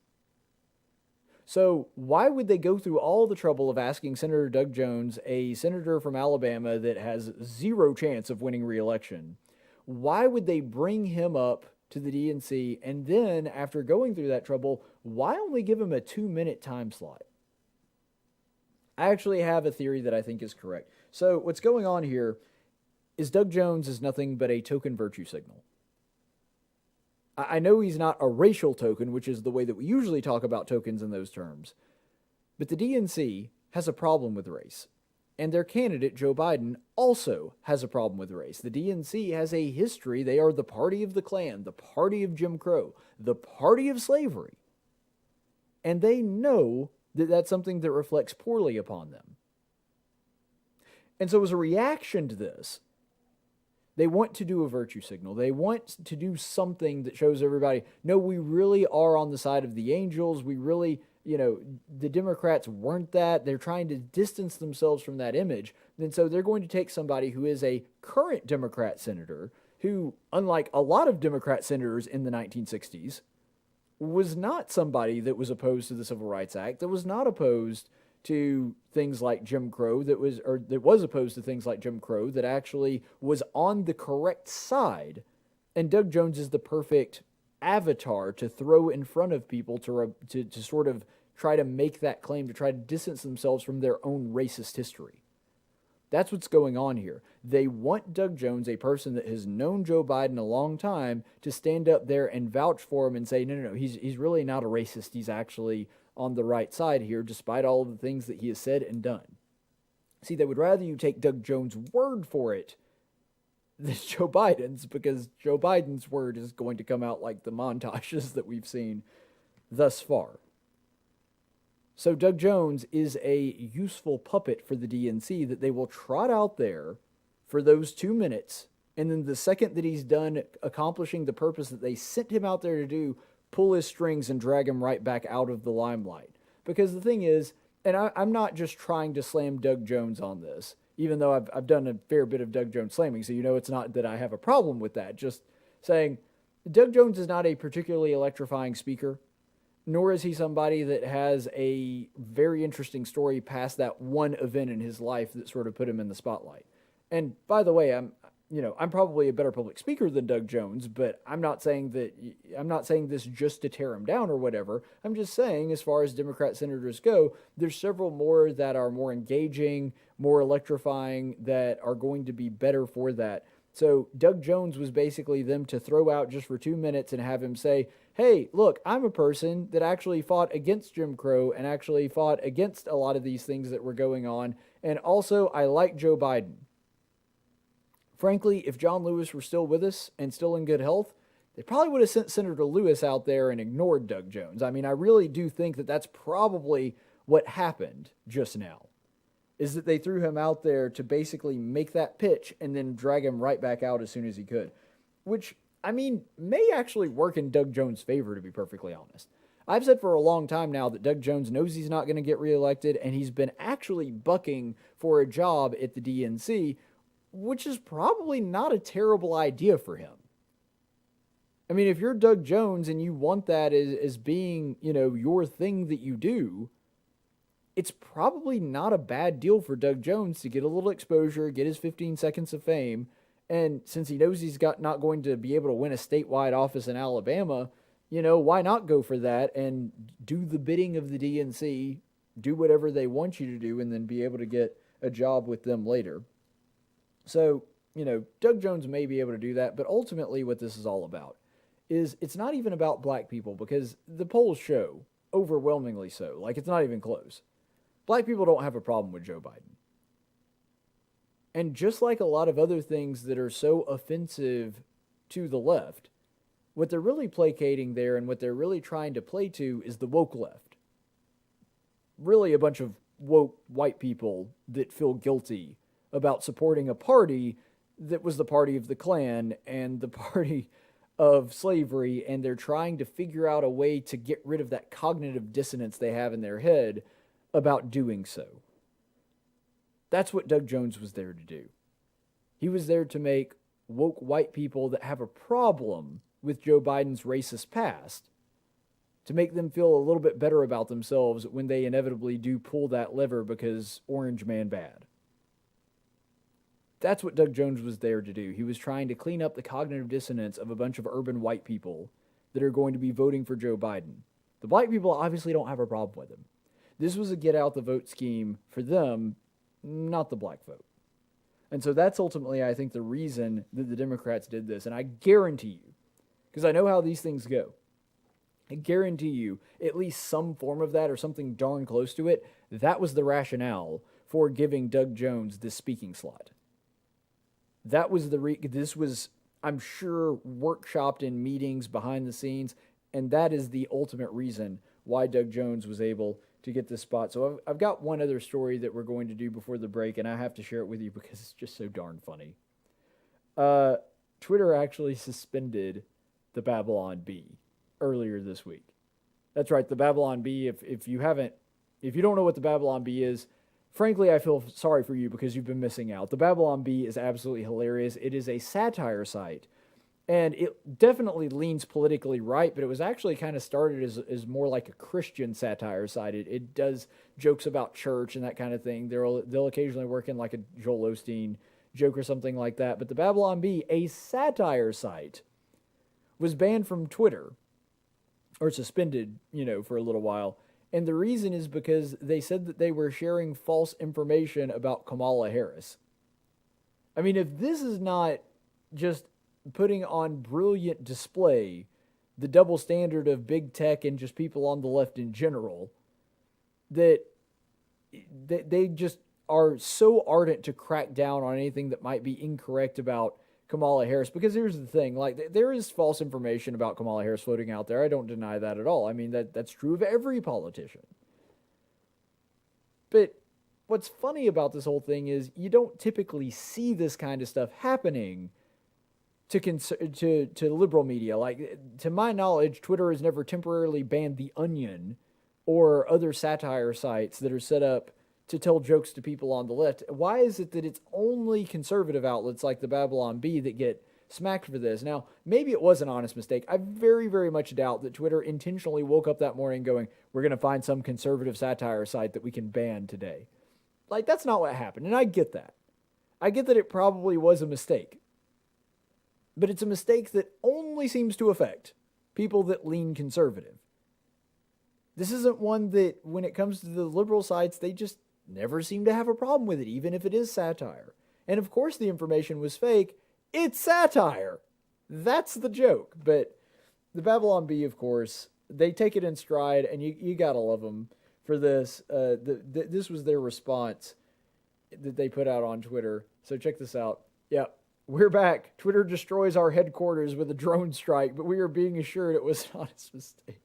So why would they go through all the trouble of asking Senator Doug Jones, a senator from Alabama that has zero chance of winning re-election, why would they bring him up to the DNC, and then after going through that trouble, why only give him a 2-minute time slot? I actually have a theory that I think is correct. So what's going on here is Doug Jones is nothing but a token virtue signal. I know he's not a racial token, which is the way that we usually talk about tokens in those terms, but the DNC has a problem with race, and their candidate, Joe Biden, also has a problem with race. The DNC has a history. They are the party of the Klan, the party of Jim Crow, the party of slavery, and they know that that's something that reflects poorly upon them. And so as a reaction to this, they want to do a virtue signal. They want to do something that shows everybody, no, we really are on the side of the angels. We really, the Democrats weren't that. They're trying to distance themselves from that image. And so they're going to take somebody who is a current Democrat senator who, unlike a lot of Democrat senators in the 1960s, was not somebody that was opposed to the Civil Rights Act, that was not opposed to things like Jim Crow, that was opposed to things like Jim Crow, that actually was on the correct side. And Doug Jones is the perfect avatar to throw in front of people to sort of try to make that claim, to try to distance themselves from their own racist history. That's what's going on here. They want Doug Jones, a person that has known Joe Biden a long time, to stand up there and vouch for him and say, no, he's really not a racist. He's actually on the right side here, despite all of the things that he has said and done. See, they would rather you take Doug Jones' word for it than Joe Biden's, because Joe Biden's word is going to come out like the montages that we've seen thus far. So Doug Jones is a useful puppet for the DNC that they will trot out there for those 2 minutes, and then the second that he's done accomplishing the purpose that they sent him out there to do, pull his strings and drag him right back out of the limelight. Because the thing is, and I'm not just trying to slam Doug Jones on this, even though I've done a fair bit of Doug Jones slamming, so it's not that I have a problem with that. Just saying, Doug Jones is not a particularly electrifying speaker, nor is he somebody that has a very interesting story past that one event in his life that sort of put him in the spotlight. And by the way, I'm probably a better public speaker than Doug Jones, but I'm not saying this just to tear him down or whatever. I'm just saying, as far as Democrat senators go, there's several more that are more engaging, more electrifying, that are going to be better for that. So Doug Jones was basically them to throw out just for 2 minutes and have him say, hey, look, I'm a person that actually fought against Jim Crow and actually fought against a lot of these things that were going on. And also, I like Joe Biden. Frankly, if John Lewis were still with us and still in good health, they probably would have sent Senator Lewis out there and ignored Doug Jones. I mean, I really do think that that's probably what happened just now, is that they threw him out there to basically make that pitch and then drag him right back out as soon as he could, which, I mean, may actually work in Doug Jones' favor, to be perfectly honest. I've said for a long time now that Doug Jones knows he's not going to get reelected, and he's been actually bucking for a job at the DNC, which is probably not a terrible idea for him. I mean, if you're Doug Jones and you want that as being, your thing that you do, it's probably not a bad deal for Doug Jones to get a little exposure, get his 15 seconds of fame, And since he knows he's not going to be able to win a statewide office in Alabama, why not go for that and do the bidding of the DNC, do whatever they want you to do, and then be able to get a job with them later. So, Doug Jones may be able to do that, but ultimately what this is all about is it's not even about black people, because the polls show, overwhelmingly so, like it's not even close. Black people don't have a problem with Joe Biden. And just like a lot of other things that are so offensive to the left, what they're really placating there and what they're really trying to play to is the woke left. Really a bunch of woke white people that feel guilty about supporting a party that was the party of the Klan and the party of slavery, and they're trying to figure out a way to get rid of that cognitive dissonance they have in their head about doing so. That's what Doug Jones was there to do. He was there to make woke white people that have a problem with Joe Biden's racist past, to make them feel a little bit better about themselves when they inevitably do pull that lever because Orange Man bad. That's what Doug Jones was there to do. He was trying to clean up the cognitive dissonance of a bunch of urban white people that are going to be voting for Joe Biden. The black people obviously don't have a problem with him. This was a get out the vote scheme for them, not the black vote. And so that's ultimately, I think, the reason that the Democrats did this. And I guarantee you, because I know how these things go, I guarantee you at least some form of that or something darn close to it, that was the rationale for giving Doug Jones this speaking slot. That was this was, I'm sure, workshopped in meetings behind the scenes, and that is the ultimate reason why Doug Jones was able to get this spot. So I've got one other story that we're going to do before the break, and I have to share it with you because it's just so darn funny. Twitter actually suspended the Babylon Bee earlier this week. That's right, the Babylon Bee. If you don't know what the Babylon Bee is, frankly, I feel sorry for you because you've been missing out. The Babylon Bee is absolutely hilarious. It is a satire site, and it definitely leans politically right, but it was actually kind of started as more like a Christian satire site. It does jokes about church and that kind of thing. They'll occasionally work in like a Joel Osteen joke or something like that. But the Babylon Bee, a satire site, was banned from Twitter, or suspended, for a little while. And the reason is because they said that they were sharing false information about Kamala Harris. I mean, if this is not just putting on brilliant display the double standard of big tech and just people on the left in general, that they just are so ardent to crack down on anything that might be incorrect about Kamala Harris. Because here's the thing, like, there is false information about Kamala Harris floating out there. I don't deny that at all. I mean, that's true of every politician. But what's funny about this whole thing is you don't typically see this kind of stuff happening to liberal media. Like, to my knowledge, Twitter has never temporarily banned The Onion or other satire sites that are set up to tell jokes to people on the left. Why is it that it's only conservative outlets like the Babylon Bee that get smacked for this? Now, maybe it was an honest mistake. I very, very much doubt that Twitter intentionally woke up that morning going, we're going to find some conservative satire site that we can ban today. Like, that's not what happened, and I get that. I get that it probably was a mistake. But it's a mistake that only seems to affect people that lean conservative. This isn't one that, when it comes to the liberal sites, they just never seem to have a problem with it, even if it is satire. And of course the information was fake. It's satire. That's the joke. But the Babylon Bee, of course, they take it in stride, and you gotta love them for this. This was their response that they put out on Twitter. So check this out. Yeah, we're back. Twitter destroys our headquarters with a drone strike, but we are being assured it was an honest mistake.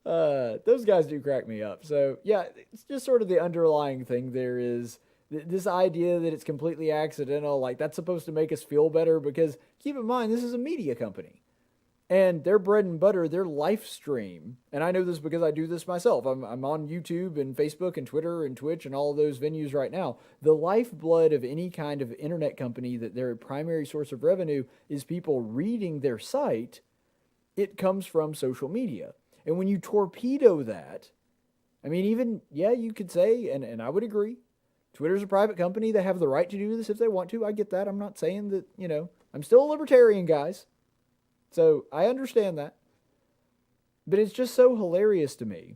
Those guys do crack me up. So yeah, it's just sort of the underlying thing there is this idea that it's completely accidental. Like, that's supposed to make us feel better, because keep in mind, this is a media company and their bread and butter, their life stream. And I know this because I do this myself. I'm on YouTube and Facebook and Twitter and Twitch and all of those venues right now. The lifeblood of any kind of internet company that their primary source of revenue is people reading their site, it comes from social media. And when you torpedo that, I mean, even, yeah, you could say, and I would agree, Twitter's a private company. They have the right to do this if they want to. I get that. I'm not saying that, I'm still a libertarian, guys. So I understand that. But it's just so hilarious to me.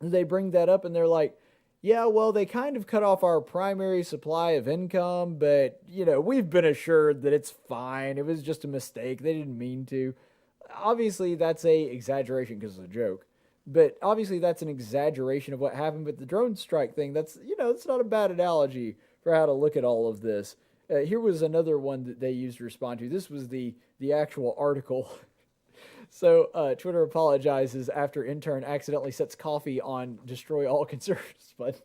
They bring that up and they're like, yeah, well, they kind of cut off our primary supply of income, but, we've been assured that it's fine. It was just a mistake. They didn't mean to. Obviously, that's a exaggeration because it's a joke. But obviously, that's an exaggeration of what happened. But the drone strike thing, it's not a bad analogy for how to look at all of this. Here was another one that they used to respond to. This was the actual article. So Twitter apologizes after intern accidentally sets coffee on destroy all conservatives button.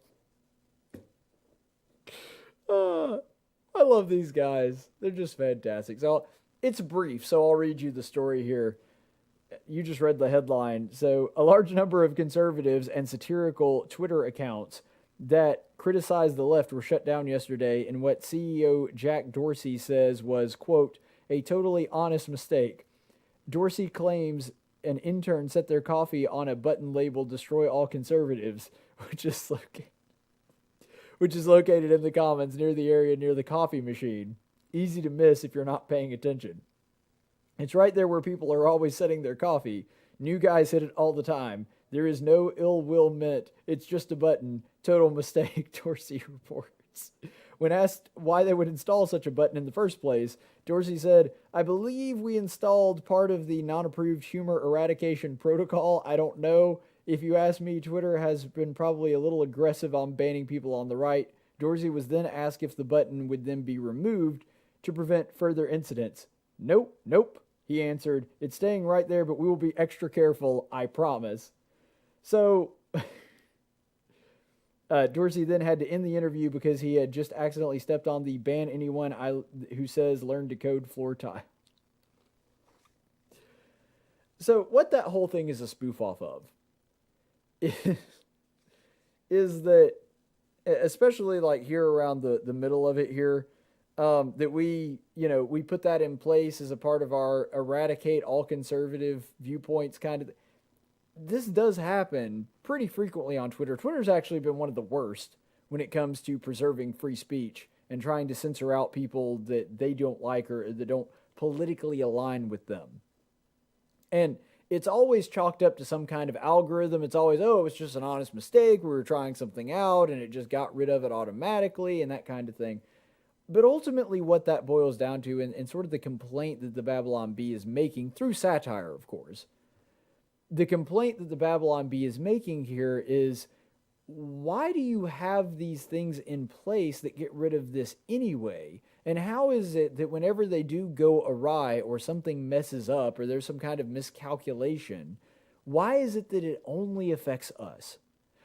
I love these guys. They're just fantastic. So it's brief, so I'll read you the story here. You just read the headline. So a large number of conservatives and satirical Twitter accounts that criticized the left were shut down yesterday in what CEO Jack Dorsey says was, quote, a totally honest mistake. Dorsey claims an intern set their coffee on a button labeled destroy all conservatives, which is located in the Commons near the area near the coffee machine. Easy to miss if you're not paying attention. It's right there where people are always setting their coffee. New guys hit it all the time. There is no ill will meant. It's just a button. Total mistake, Dorsey reports. When asked why they would install such a button in the first place, Dorsey said, I believe we installed part of the non-approved humor eradication protocol. I don't know. If you ask me, Twitter has been probably a little aggressive on banning people on the right. Dorsey was then asked if the button would then be removed to prevent further incidents. Nope, he answered. It's staying right there, but we will be extra careful, I promise. So Dorsey then had to end the interview because he had just accidentally stepped on the ban anyone who says learn to code floor tile. So what that whole thing is a spoof off of is that, especially like here around the middle of it here, that we put that in place as a part of our eradicate all conservative viewpoints kind of. This does happen pretty frequently on Twitter. Twitter's actually been one of the worst when it comes to preserving free speech and trying to censor out people that they don't like or that don't politically align with them. And it's always chalked up to some kind of algorithm. It's always, it was just an honest mistake. We were trying something out and it just got rid of it automatically and that kind of thing. But ultimately what that boils down to, and sort of the complaint that the Babylon Bee is making, through satire, of course, the complaint that the Babylon Bee is making here is, why do you have these things in place that get rid of this anyway? And how is it that whenever they do go awry or something messes up or there's some kind of miscalculation, why is it that it only affects us?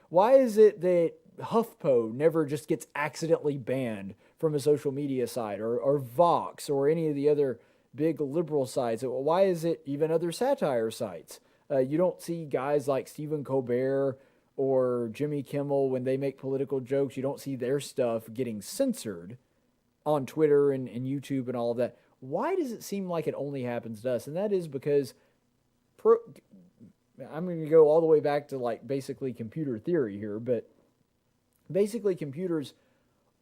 Why is it that HuffPo never just gets accidentally banned from a social media site or Vox or any of the other big liberal sites? Why is it even other satire sites? You don't see guys like Stephen Colbert or Jimmy Kimmel, when they make political jokes, you don't see their stuff getting censored on Twitter and YouTube and all of that. Why does it seem like it only happens to us? And that is because I'm going to go all the way back to like basically computer theory here, but basically computers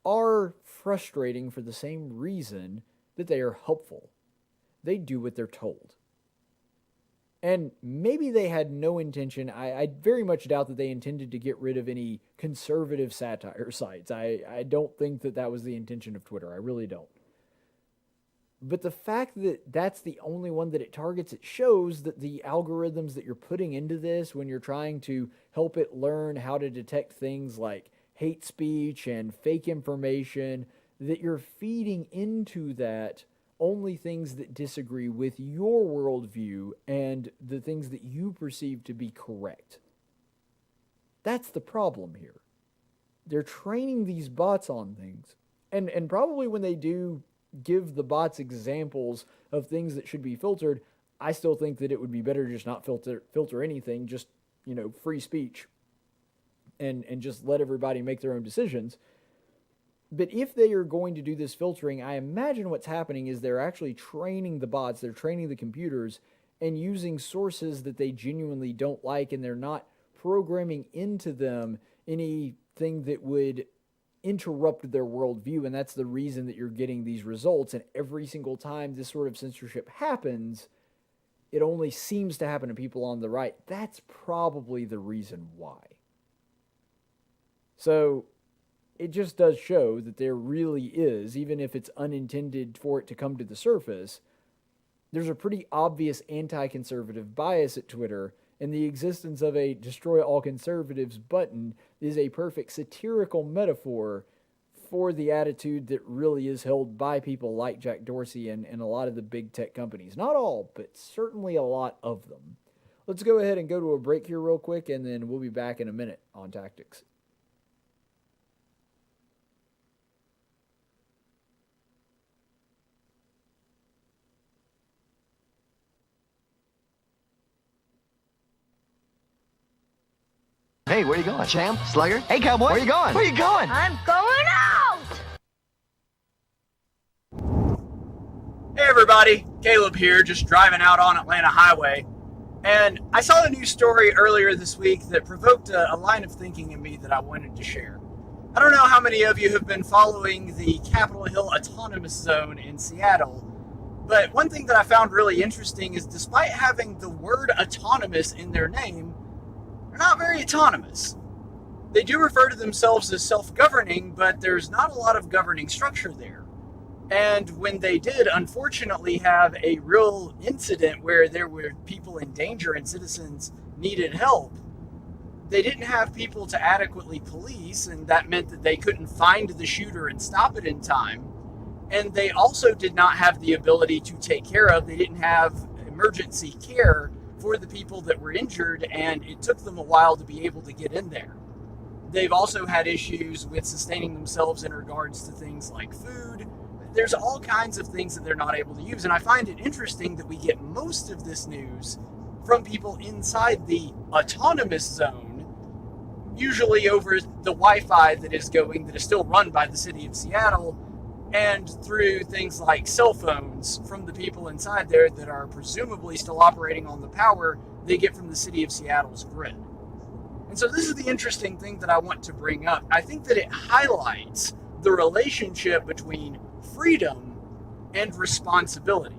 are frustrating for the same reason that they are helpful. They do what they're told. And maybe they had no intention. I very much doubt that they intended to get rid of any conservative satire sites. I don't think that that was the intention of Twitter. I really don't. But the fact that that's the only one that it targets, it shows that the algorithms that you're putting into this when you're trying to help it learn how to detect things like hate speech and fake information, that you're feeding into that only things that disagree with your worldview and the things that you perceive to be correct. That's the problem here. They're training these bots on things. And probably when they do give the bots examples of things that should be filtered, I still think that it would be better to just not filter anything, just, free speech and just let everybody make their own decisions. But if they are going to do this filtering, I imagine what's happening is they're actually training the bots, they're training the computers, and using sources that they genuinely don't like, and they're not programming into them anything that would interrupt their worldview, and that's the reason that you're getting these results. And every single time this sort of censorship happens, it only seems to happen to people on the right. That's probably the reason why. So it just does show that there really is, even if it's unintended for it to come to the surface, there's a pretty obvious anti-conservative bias at Twitter, and the existence of a destroy all conservatives button is a perfect satirical metaphor for the attitude that really is held by people like Jack Dorsey and a lot of the big tech companies. Not all, but certainly a lot of them. Let's go ahead and go to a break here real quick, and then we'll be back in a minute on Tactics. Hey, where you going? Champ? Slugger? Hey, cowboy. Where you going? Where you going? I'm going out! Hey everybody, Caleb here, just driving out on Atlanta Highway. And I saw a news story earlier this week that provoked a line of thinking in me that I wanted to share. I don't know how many of you have been following the Capitol Hill Autonomous Zone in Seattle, but one thing that I found really interesting is despite having the word autonomous in their name, they're not very autonomous. They do refer to themselves as self-governing, but there's not a lot of governing structure there. And when they did, unfortunately, have a real incident where there were people in danger and citizens needed help, they didn't have people to adequately police, and that meant that they couldn't find the shooter and stop it in time. And they also did not have the ability to take care of, they didn't have emergency care for the people that were injured, and it took them a while to be able to get in there. They've also had issues with sustaining themselves in regards to things like food. There's all kinds of things that they're not able to use, and I find it interesting that we get most of this news from people inside the autonomous zone, usually over the Wi-Fi that is still run by the city of Seattle, and through things like cell phones from the people inside there that are presumably still operating on the power they get from the city of Seattle's grid. And so this is the interesting thing that I want to bring up. I think that it highlights the relationship between freedom and responsibility.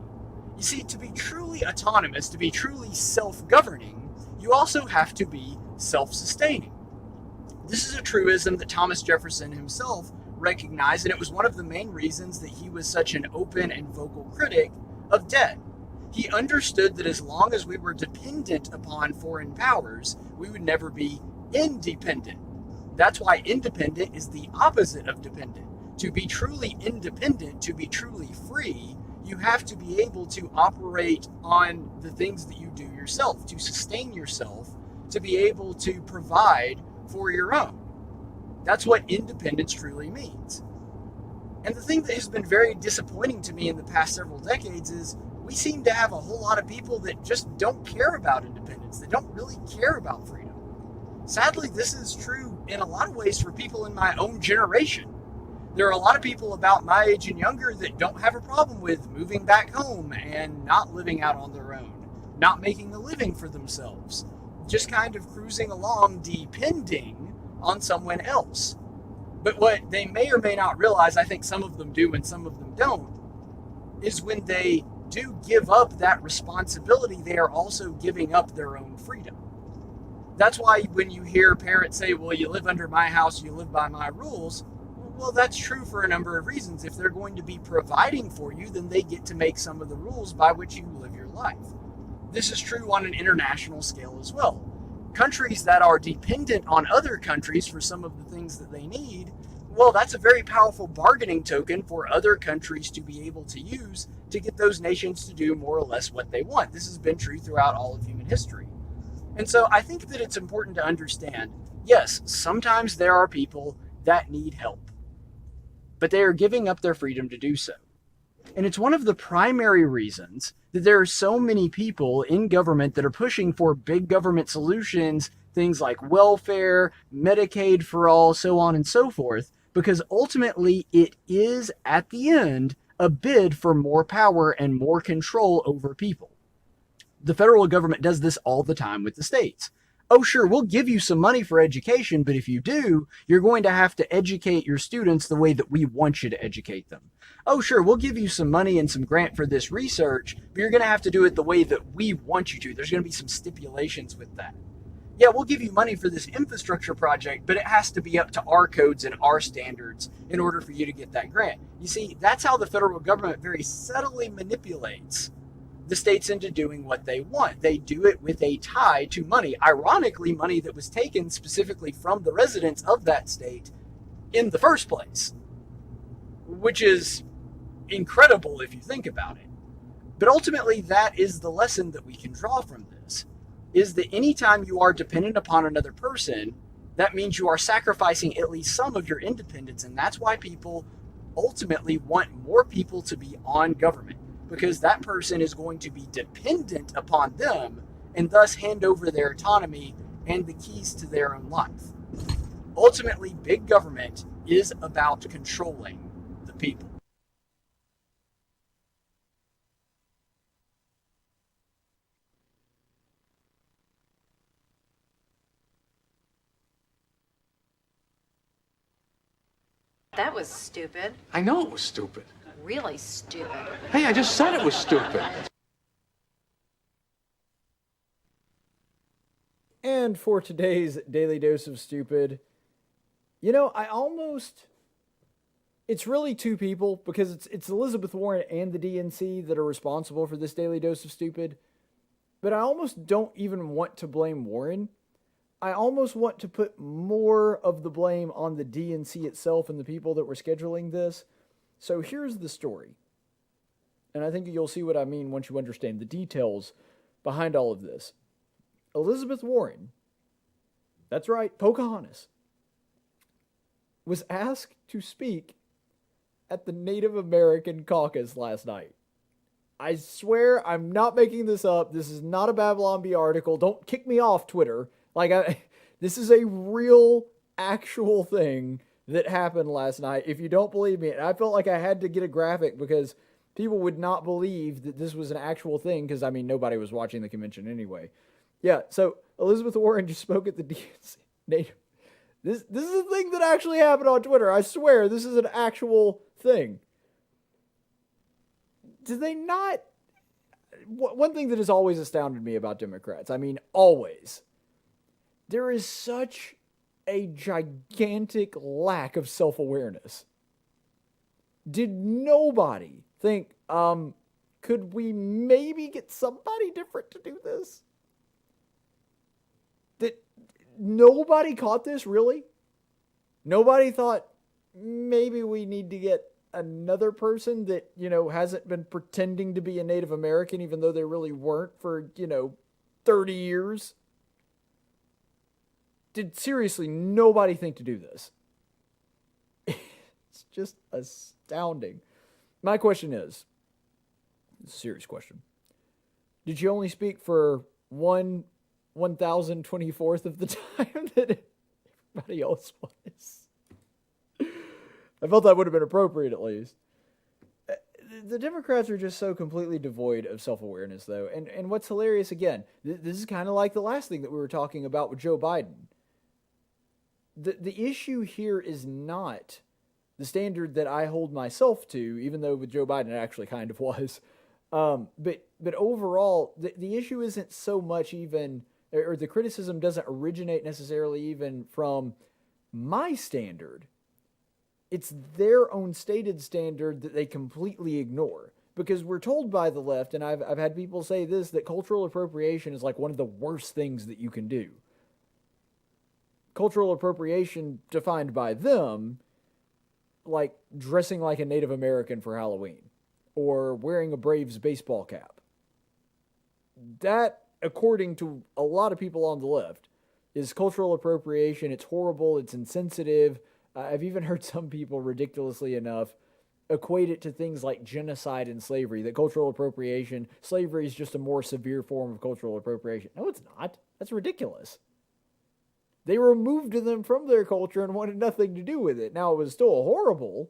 You see, to be truly autonomous, to be truly self-governing, you also have to be self-sustaining. This is a truism that Thomas Jefferson himself recognized, and it was one of the main reasons that he was such an open and vocal critic of debt. He understood that as long as we were dependent upon foreign powers, we would never be independent. That's why independent is the opposite of dependent. To be truly independent, to be truly free, you have to be able to operate on the things that you do yourself, to sustain yourself, to be able to provide for your own. That's what independence truly means. And the thing that has been very disappointing to me in the past several decades is we seem to have a whole lot of people that just don't care about independence. They don't really care about freedom. Sadly, this is true in a lot of ways for people in my own generation. There are a lot of people about my age and younger that don't have a problem with moving back home and not living out on their own, not making a living for themselves, just kind of cruising along depending on someone else. But what they may or may not realize, I think some of them do and some of them don't, is when they do give up that responsibility, they are also giving up their own freedom. That's why when you hear parents say, well, you live under my house, you live by my rules, well, that's true for a number of reasons. If they're going to be providing for you, then they get to make some of the rules by which you live your life. This is true on an international scale as well. Countries that are dependent on other countries for some of the things that they need, well, that's a very powerful bargaining token for other countries to be able to use to get those nations to do more or less what they want. This has been true throughout all of human history. And so I think that it's important to understand, yes, sometimes there are people that need help, but they are giving up their freedom to do so. And it's one of the primary reasons that there are so many people in government that are pushing for big government solutions, things like welfare, Medicaid for all, so on and so forth, because ultimately it is, at the end, a bid for more power and more control over people. The federal government does this all the time with the states. oh, sure, we'll give you some money for education, but if you do, you're going to have to educate your students the way that we want you to educate them. Oh, sure, we'll give you some money and some grant for this research, but you're going to have to do it the way that we want you to. There's going to be some stipulations with that. Yeah, we'll give you money for this infrastructure project, but it has to be up to our codes and our standards in order for you to get that grant. You see, that's how the federal government very subtly manipulates the states into doing what they want. They do it with a tie to money. Ironically, money that was taken specifically from the residents of that state in the first place, which is incredible if you think about it. But ultimately, that is the lesson that we can draw from this, is that anytime you are dependent upon another person, that means you are sacrificing at least some of your independence. And that's why people ultimately want more people to be on government, because that person is going to be dependent upon them and thus hand over their autonomy and the keys to their own life. Ultimately, big government is about controlling the people. That was stupid. I know it was stupid. Really stupid. Hey, I just said it was stupid. And for today's Daily Dose of Stupid, it's really two people, because it's Elizabeth Warren and the DNC that are responsible for this Daily Dose of Stupid. But I almost don't even want to blame Warren. I almost want to put more of the blame on the DNC itself and the people that were scheduling this. So here's the story. And I think you'll see what I mean once you understand the details behind all of this. Elizabeth Warren, that's right, Pocahontas, was asked to speak at the Native American caucus last night. I swear I'm not making this up. This is not a Babylon Bee article. Don't kick me off Twitter. This is a real, actual thing that happened last night. If you don't believe me, and I felt like I had to get a graphic because people would not believe that this was an actual thing, because, nobody was watching the convention anyway. Yeah, so Elizabeth Warren just spoke at the DNC. This is a thing that actually happened on Twitter. I swear, this is an actual thing. Did they not? One thing that has always astounded me about Democrats, always, there is such a gigantic lack of self-awareness. Did nobody think, could we maybe get somebody different to do this? Did nobody caught this, really? Nobody thought, maybe we need to get another person that, hasn't been pretending to be a Native American, even though they really weren't for, 30 years? Did seriously nobody think to do this? It's just astounding. My question is, it's a serious question. Did you only speak for 1,024th of the time that everybody else was? I felt that would have been appropriate at least. The Democrats are just so completely devoid of self-awareness, though. And what's hilarious, again, this is kind of like the last thing that we were talking about with Joe Biden. The issue here is not the standard that I hold myself to, even though with Joe Biden it actually kind of was. But overall, the issue isn't so much even, or the criticism doesn't originate necessarily even from my standard. It's their own stated standard that they completely ignore. Because we're told by the left, and I've had people say this, that cultural appropriation is like one of the worst things that you can do. Cultural appropriation defined by them, like dressing like a Native American for Halloween, or wearing a Braves baseball cap. That, according to a lot of people on the left, is cultural appropriation. It's horrible, it's insensitive. I've even heard some people, ridiculously enough, equate it to things like genocide and slavery, that cultural appropriation, slavery is just a more severe form of cultural appropriation. No, it's not. That's ridiculous. They removed them from their culture and wanted nothing to do with it. Now, it was still horrible,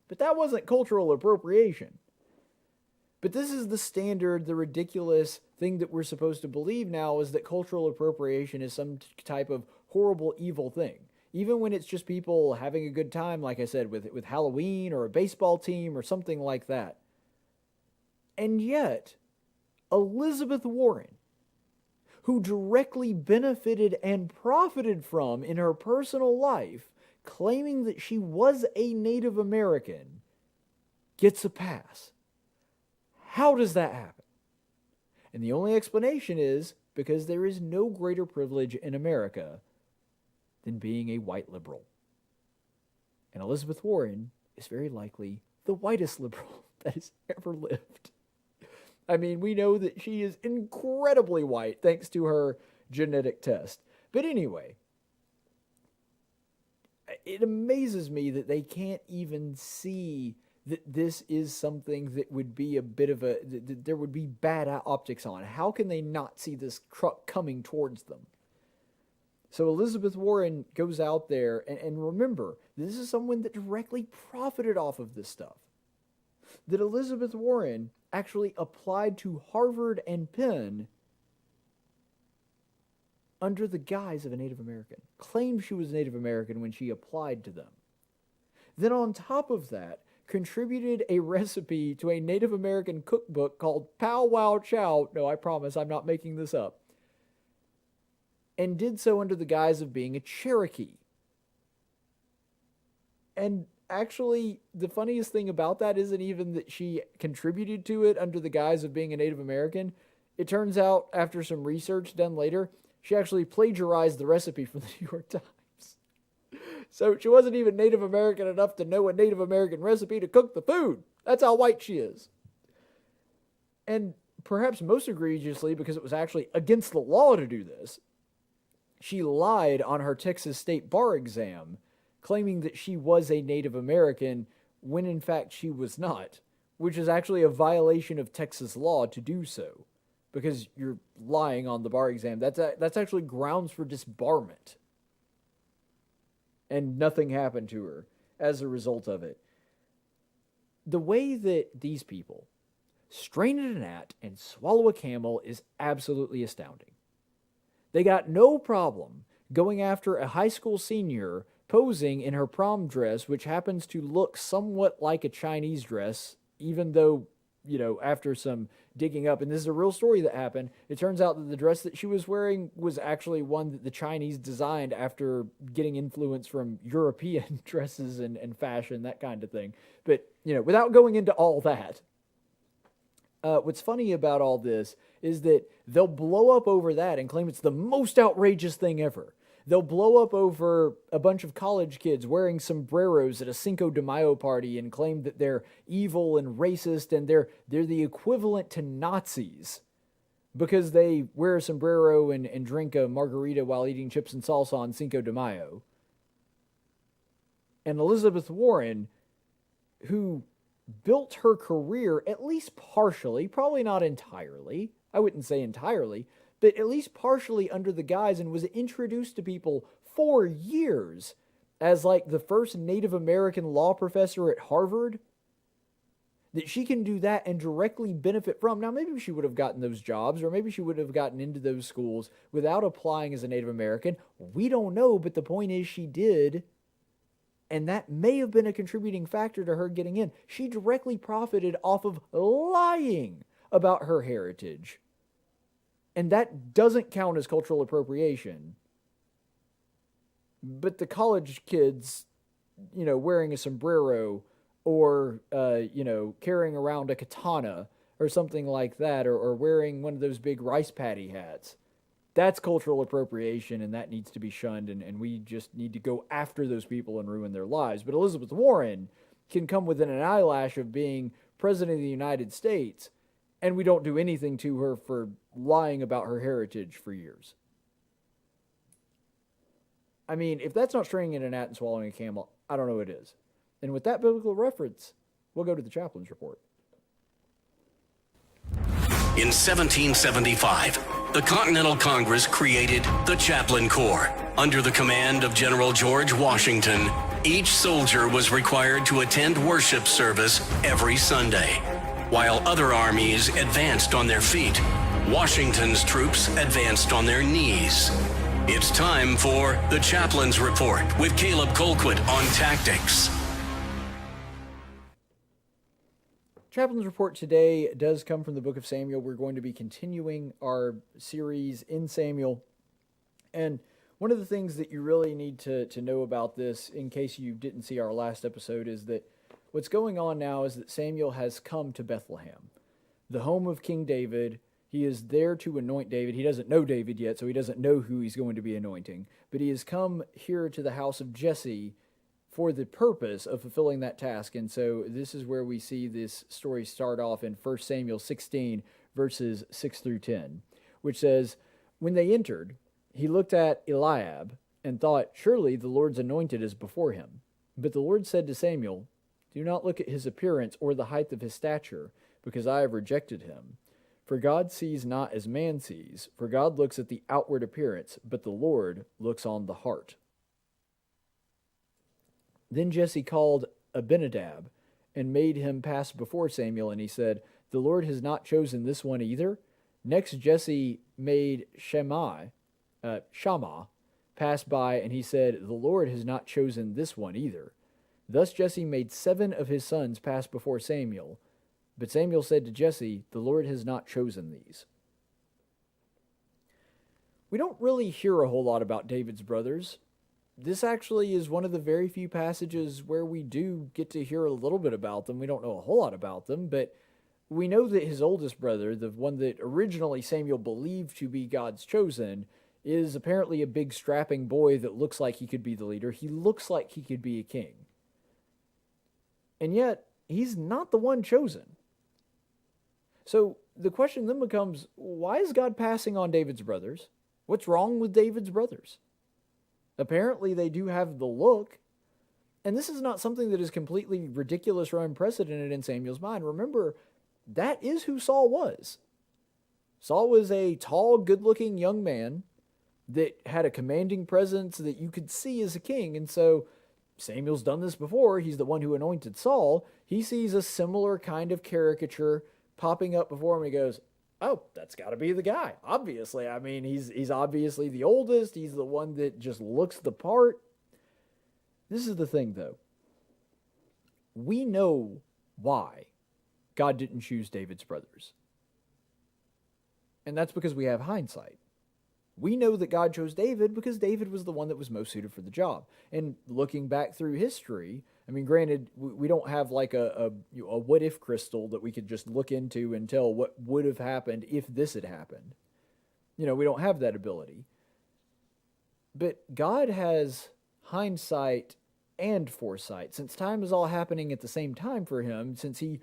but that wasn't cultural appropriation. But this is the standard, the ridiculous thing that we're supposed to believe now, is that cultural appropriation is some type of horrible, evil thing. Even when it's just people having a good time, like I said, with Halloween or a baseball team or something like that. And yet, Elizabeth Warren, who directly benefited and profited from in her personal life, claiming that she was a Native American, gets a pass. How does that happen? And the only explanation is because there is no greater privilege in America than being a white liberal. And Elizabeth Warren is very likely the whitest liberal that has ever lived. I mean, we know that she is incredibly white thanks to her genetic test. But anyway, it amazes me that they can't even see that this is something that would be a bit of a, that there would be bad optics on. How can they not see this truck coming towards them? So Elizabeth Warren goes out there, and remember, this is someone that directly profited off of this stuff. That Elizabeth Warren actually applied to Harvard and Penn under the guise of a Native American. Claimed she was Native American when she applied to them. Then on top of that, contributed a recipe to a Native American cookbook called Pow Wow Chow. No, I promise I'm not making this up. And did so under the guise of being a Cherokee. And actually, the funniest thing about that isn't even that she contributed to it under the guise of being a Native American. It turns out, after some research done later, she actually plagiarized the recipe from the New York Times. So she wasn't even Native American enough to know a Native American recipe to cook the food. That's how white she is. And perhaps most egregiously, because it was actually against the law to do this, she lied on her Texas State bar exam, claiming that she was a Native American when in fact she was not, which is actually a violation of Texas law to do so, because you're lying on the bar exam. That's actually grounds for disbarment. And nothing happened to her as a result of it. The way that these people strain at a gnat and swallow a camel is absolutely astounding. They got no problem going after a high school senior posing in her prom dress, which happens to look somewhat like a Chinese dress, even though, you know, after some digging up, and this is a real story that happened, it turns out that the dress that she was wearing was actually one that the Chinese designed after getting influence from European dresses and fashion, that kind of thing. But, you know, without going into all that, what's funny about all this is that they'll blow up over that and claim it's the most outrageous thing ever. They'll blow up over a bunch of college kids wearing sombreros at a Cinco de Mayo party and claim that they're evil and racist and they're the equivalent to Nazis because they wear a sombrero and drink a margarita while eating chips and salsa on Cinco de Mayo. And Elizabeth Warren, who built her career at least partially, probably not entirely, I wouldn't say entirely, but at least partially under the guise and was introduced to people for years as like the first Native American law professor at Harvard, that she can do that and directly benefit from. Now, maybe she would have gotten those jobs, or maybe she would have gotten into those schools without applying as a Native American. We don't know, but the point is she did, and that may have been a contributing factor to her getting in. She directly profited off of lying about her heritage. And that doesn't count as cultural appropriation. But the college kids, you know, wearing a sombrero or, you know, carrying around a katana or something like that, or wearing one of those big rice paddy hats, that's cultural appropriation, and that needs to be shunned, and we just need to go after those people and ruin their lives. But Elizabeth Warren can come within an eyelash of being president of the United States, and we don't do anything to her for lying about her heritage for years. I mean, if that's not straining in a gnat and swallowing a camel, I don't know what it is. And with that biblical reference, we'll go to the chaplain's report. In 1775, the Continental Congress created the Chaplain Corps. Under the command of General George Washington, each soldier was required to attend worship service every Sunday. while other armies advanced on their feet. Washington's troops advanced on their knees. It's time for the Chaplain's Report with Caleb Colquitt on Tactics. Chaplain's Report today does come from the book of Samuel. We're going to be continuing our series in Samuel. And one of the things that you really need to know about this, in case you didn't see our last episode, is that what's going on now is that Samuel has come to Bethlehem, the home of King David. He is there to anoint David. He doesn't know David yet, so he doesn't know who he's going to be anointing. But he has come here to the house of Jesse for the purpose of fulfilling that task. And so this is where we see this story start off in 1 Samuel 16, verses 6 through 10, which says, "When they entered, he looked at Eliab and thought, 'Surely the Lord's anointed is before him.' But the Lord said to Samuel, 'Do not look at his appearance or the height of his stature, because I have rejected him. For God sees not as man sees, for God looks at the outward appearance, but the Lord looks on the heart.' Then Jesse called Abinadab and made him pass before Samuel, and he said, 'The Lord has not chosen this one either.' Next Jesse made Shammah pass by, and he said, 'The Lord has not chosen this one either.' Thus Jesse made 7 of his sons pass before Samuel. But Samuel said to Jesse, 'The Lord has not chosen these.'" We don't really hear a whole lot about David's brothers. This actually is one of the very few passages where we do get to hear a little bit about them. We don't know a whole lot about them, but we know that his oldest brother, the one that originally Samuel believed to be God's chosen, is apparently a big strapping boy that looks like he could be the leader. He looks like he could be a king. And yet, he's not the one chosen. So the question then becomes, why is God passing on David's brothers? What's wrong with David's brothers? Apparently they do have the look, and this is not something that is completely ridiculous or unprecedented in Samuel's mind. Remember, that is who Saul was. Saul was a tall, good-looking young man that had a commanding presence that you could see as a king, and so Samuel's done this before. He's the one who anointed Saul. He sees a similar kind of caricature popping up before him, and he goes, "Oh, that's got to be the guy. Obviously. I mean, he's obviously the oldest. He's the one that just looks the part." This is the thing, though. We know why God didn't choose David's brothers. And that's because we have hindsight. We know that God chose David because David was the one that was most suited for the job. And looking back through history, I mean, granted, we don't have like a what-if crystal that we could just look into and tell what would have happened if this had happened. We don't have that ability. But God has hindsight and foresight. Since time is all happening at the same time for him, since he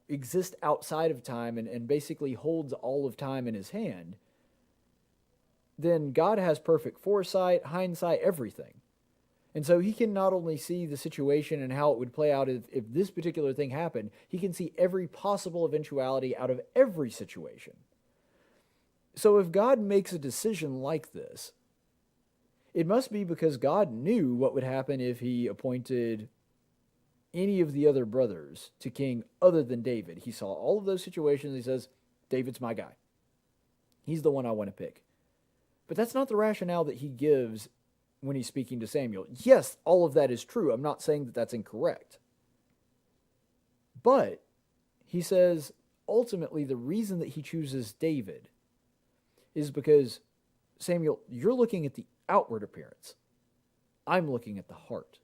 exists outside of time and basically holds all of time in his hand, then God has perfect foresight, hindsight, everything. And so he can not only see the situation and how it would play out if this particular thing happened, he can see every possible eventuality out of every situation. So if God makes a decision like this, it must be because God knew what would happen if he appointed any of the other brothers to king other than David. He saw all of those situations. He says, David's my guy. He's the one I want to pick. But that's not the rationale that he gives when he's speaking to Samuel. Yes, all of that is true. I'm not saying that that's incorrect. But he says, ultimately, the reason that he chooses David is because, Samuel, you're looking at the outward appearance. I'm looking at the heart.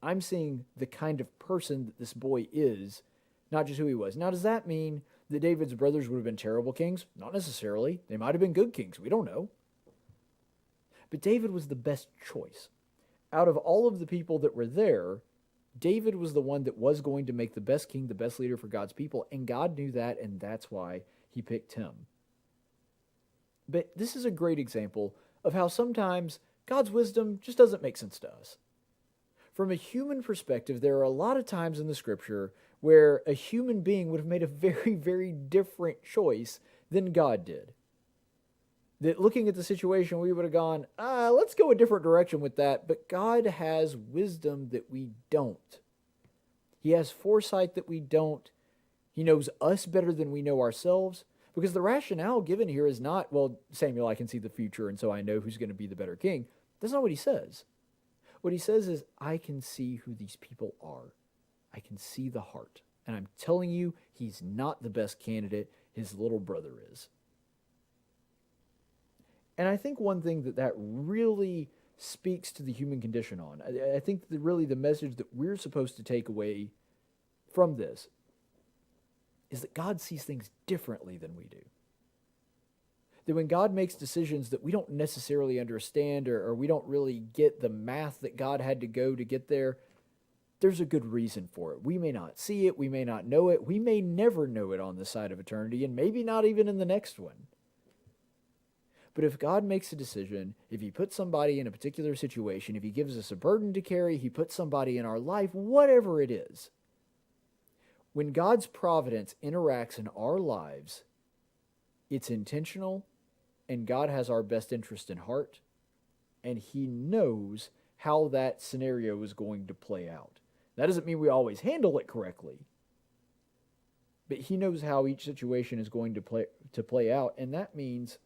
I'm seeing the kind of person that this boy is, not just who he was. Now, does that mean that David's brothers would have been terrible kings? Not necessarily. They might have been good kings. We don't know. But David was the best choice. Out of all of the people that were there, David was the one that was going to make the best king, the best leader for God's people, and God knew that, and that's why he picked him. But this is a great example of how sometimes God's wisdom just doesn't make sense to us. From a human perspective, there are a lot of times in the scripture where a human being would have made a very, very different choice than God did. That looking at the situation, we would have gone, let's go a different direction with that. But God has wisdom that we don't. He has foresight that we don't. He knows us better than we know ourselves, because the rationale given here is not, well, Samuel, I can see the future, and so I know who's going to be the better king. That's not what he says. What he says is, I can see who these people are. I can see the heart. And I'm telling you, he's not the best candidate. His little brother is. And I think one thing that really speaks to the human condition on, I think that really the message that we're supposed to take away from this is that God sees things differently than we do. That when God makes decisions that we don't necessarily understand, or we don't really get the math that God had to go to get there, there's a good reason for it. We may not see it, we may not know it, we may never know it on this side of eternity, and maybe not even in the next one. But if God makes a decision, if he puts somebody in a particular situation, if he gives us a burden to carry, he puts somebody in our life, whatever it is, when God's providence interacts in our lives, it's intentional, and God has our best interest in heart, and he knows how that scenario is going to play out. That doesn't mean we always handle it correctly, but he knows how each situation is going to play out, and that means,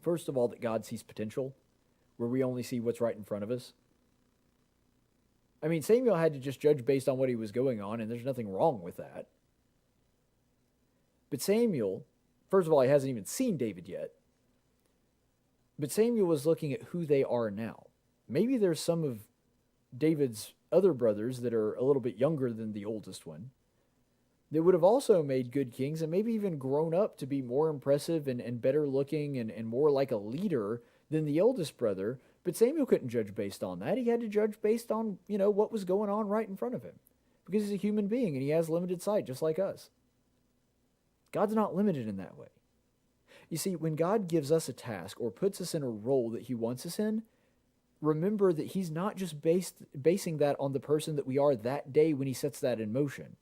first of all, that God sees potential where we only see what's right in front of us. I mean, Samuel had to just judge based on what he was going on, and there's nothing wrong with that. But Samuel, first of all, he hasn't even seen David yet. But Samuel was looking at who they are now. Maybe there's some of David's other brothers that are a little bit younger than the oldest one that would have also made good kings and maybe even grown up to be more impressive and better looking and more like a leader than the oldest brother. But Samuel couldn't judge based on that. He had to judge based on, what was going on right in front of him. Because he's a human being and he has limited sight just like us. God's not limited in that way. You see, when God gives us a task or puts us in a role that he wants us in, remember that he's not just basing that on the person that we are that day when he sets that in motion.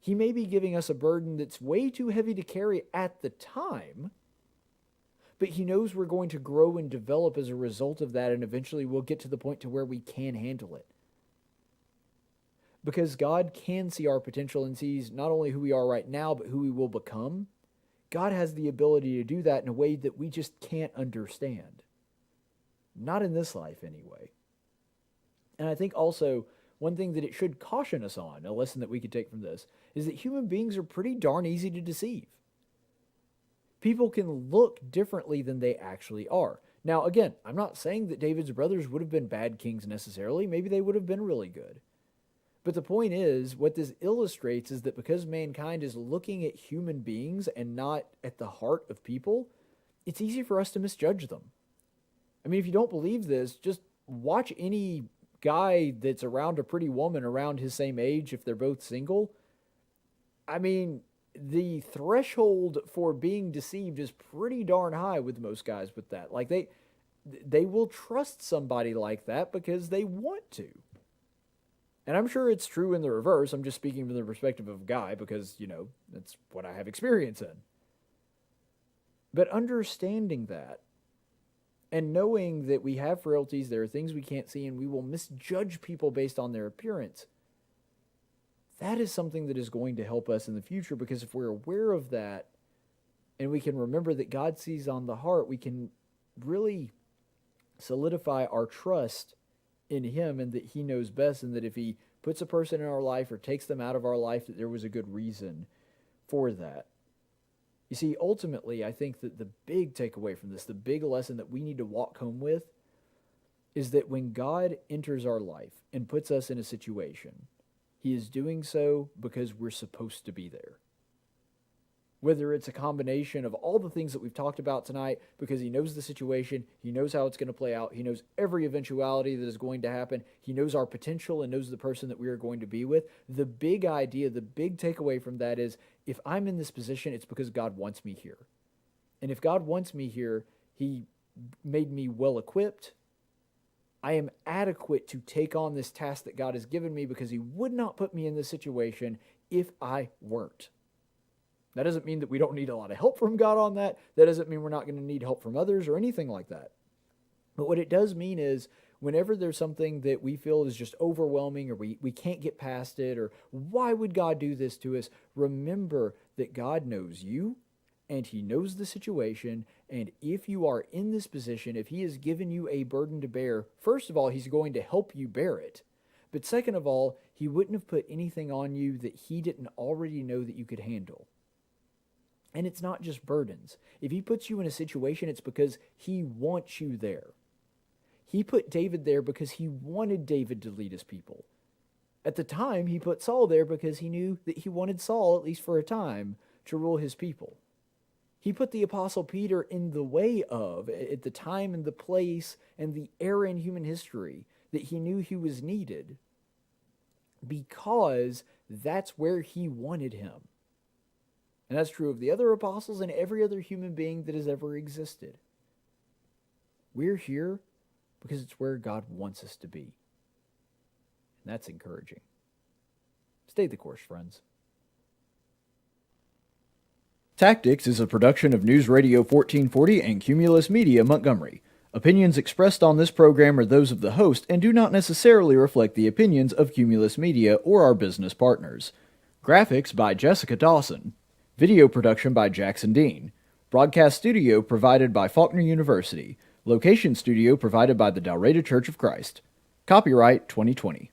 He may be giving us a burden that's way too heavy to carry at the time, but he knows we're going to grow and develop as a result of that, and eventually we'll get to the point to where we can handle it. Because God can see our potential and sees not only who we are right now, but who we will become. God has the ability to do that in a way that we just can't understand. Not in this life, anyway. And I think also, one thing that it should caution us on, a lesson that we could take from this, is that human beings are pretty darn easy to deceive. People can look differently than they actually are. Now, again, I'm not saying that David's brothers would have been bad kings necessarily. Maybe they would have been really good. But the point is, what this illustrates is that because mankind is looking at human beings and not at the heart of people, it's easy for us to misjudge them. I mean, if you don't believe this, just watch any guy that's around a pretty woman around his same age, if they're both single. I mean, the threshold for being deceived is pretty darn high with most guys with that. Like, they will trust somebody like that because they want to. And I'm sure it's true in the reverse. I'm just speaking from the perspective of a guy because, that's what I have experience in. But understanding that and knowing that we have frailties, there are things we can't see, and we will misjudge people based on their appearance, that is something that is going to help us in the future, because if we're aware of that and we can remember that God sees on the heart, we can really solidify our trust in him and that he knows best, and that if he puts a person in our life or takes them out of our life, that there was a good reason for that. You see, ultimately, I think that the big takeaway from this, the big lesson that we need to walk home with, is that when God enters our life and puts us in a situation, he is doing so because we're supposed to be there. Whether it's a combination of all the things that we've talked about tonight, because he knows the situation, he knows how it's going to play out, he knows every eventuality that is going to happen, he knows our potential and knows the person that we are going to be with. The big idea, the big takeaway from that is, if I'm in this position, it's because God wants me here. And if God wants me here, he made me well equipped. I am adequate to take on this task that God has given me, because he would not put me in this situation if I weren't. That doesn't mean that we don't need a lot of help from God on that. That doesn't mean we're not going to need help from others or anything like that. But what it does mean is whenever there's something that we feel is just overwhelming or we can't get past it, or why would God do this to us, remember that God knows you and he knows the situation. And if you are in this position, if he has given you a burden to bear, first of all, he's going to help you bear it. But second of all, he wouldn't have put anything on you that he didn't already know that you could handle. And it's not just burdens. If he puts you in a situation, it's because he wants you there. He put David there because he wanted David to lead his people. At the time, he put Saul there because he knew that he wanted Saul, at least for a time, to rule his people. He put the Apostle Peter in the way of, at the time and the place and the era in human history that he knew he was needed, because that's where he wanted him. And that's true of the other apostles and every other human being that has ever existed. We're here because it's where God wants us to be. And that's encouraging. Stay the course, friends. Tactics is a production of News Radio 1440 and Cumulus Media Montgomery. Opinions expressed on this program are those of the host and do not necessarily reflect the opinions of Cumulus Media or our business partners. Graphics by Jessica Dawson. Video production by Jackson Dean. Broadcast studio provided by Faulkner University. Location studio provided by the Dalraida Church of Christ. Copyright 2020.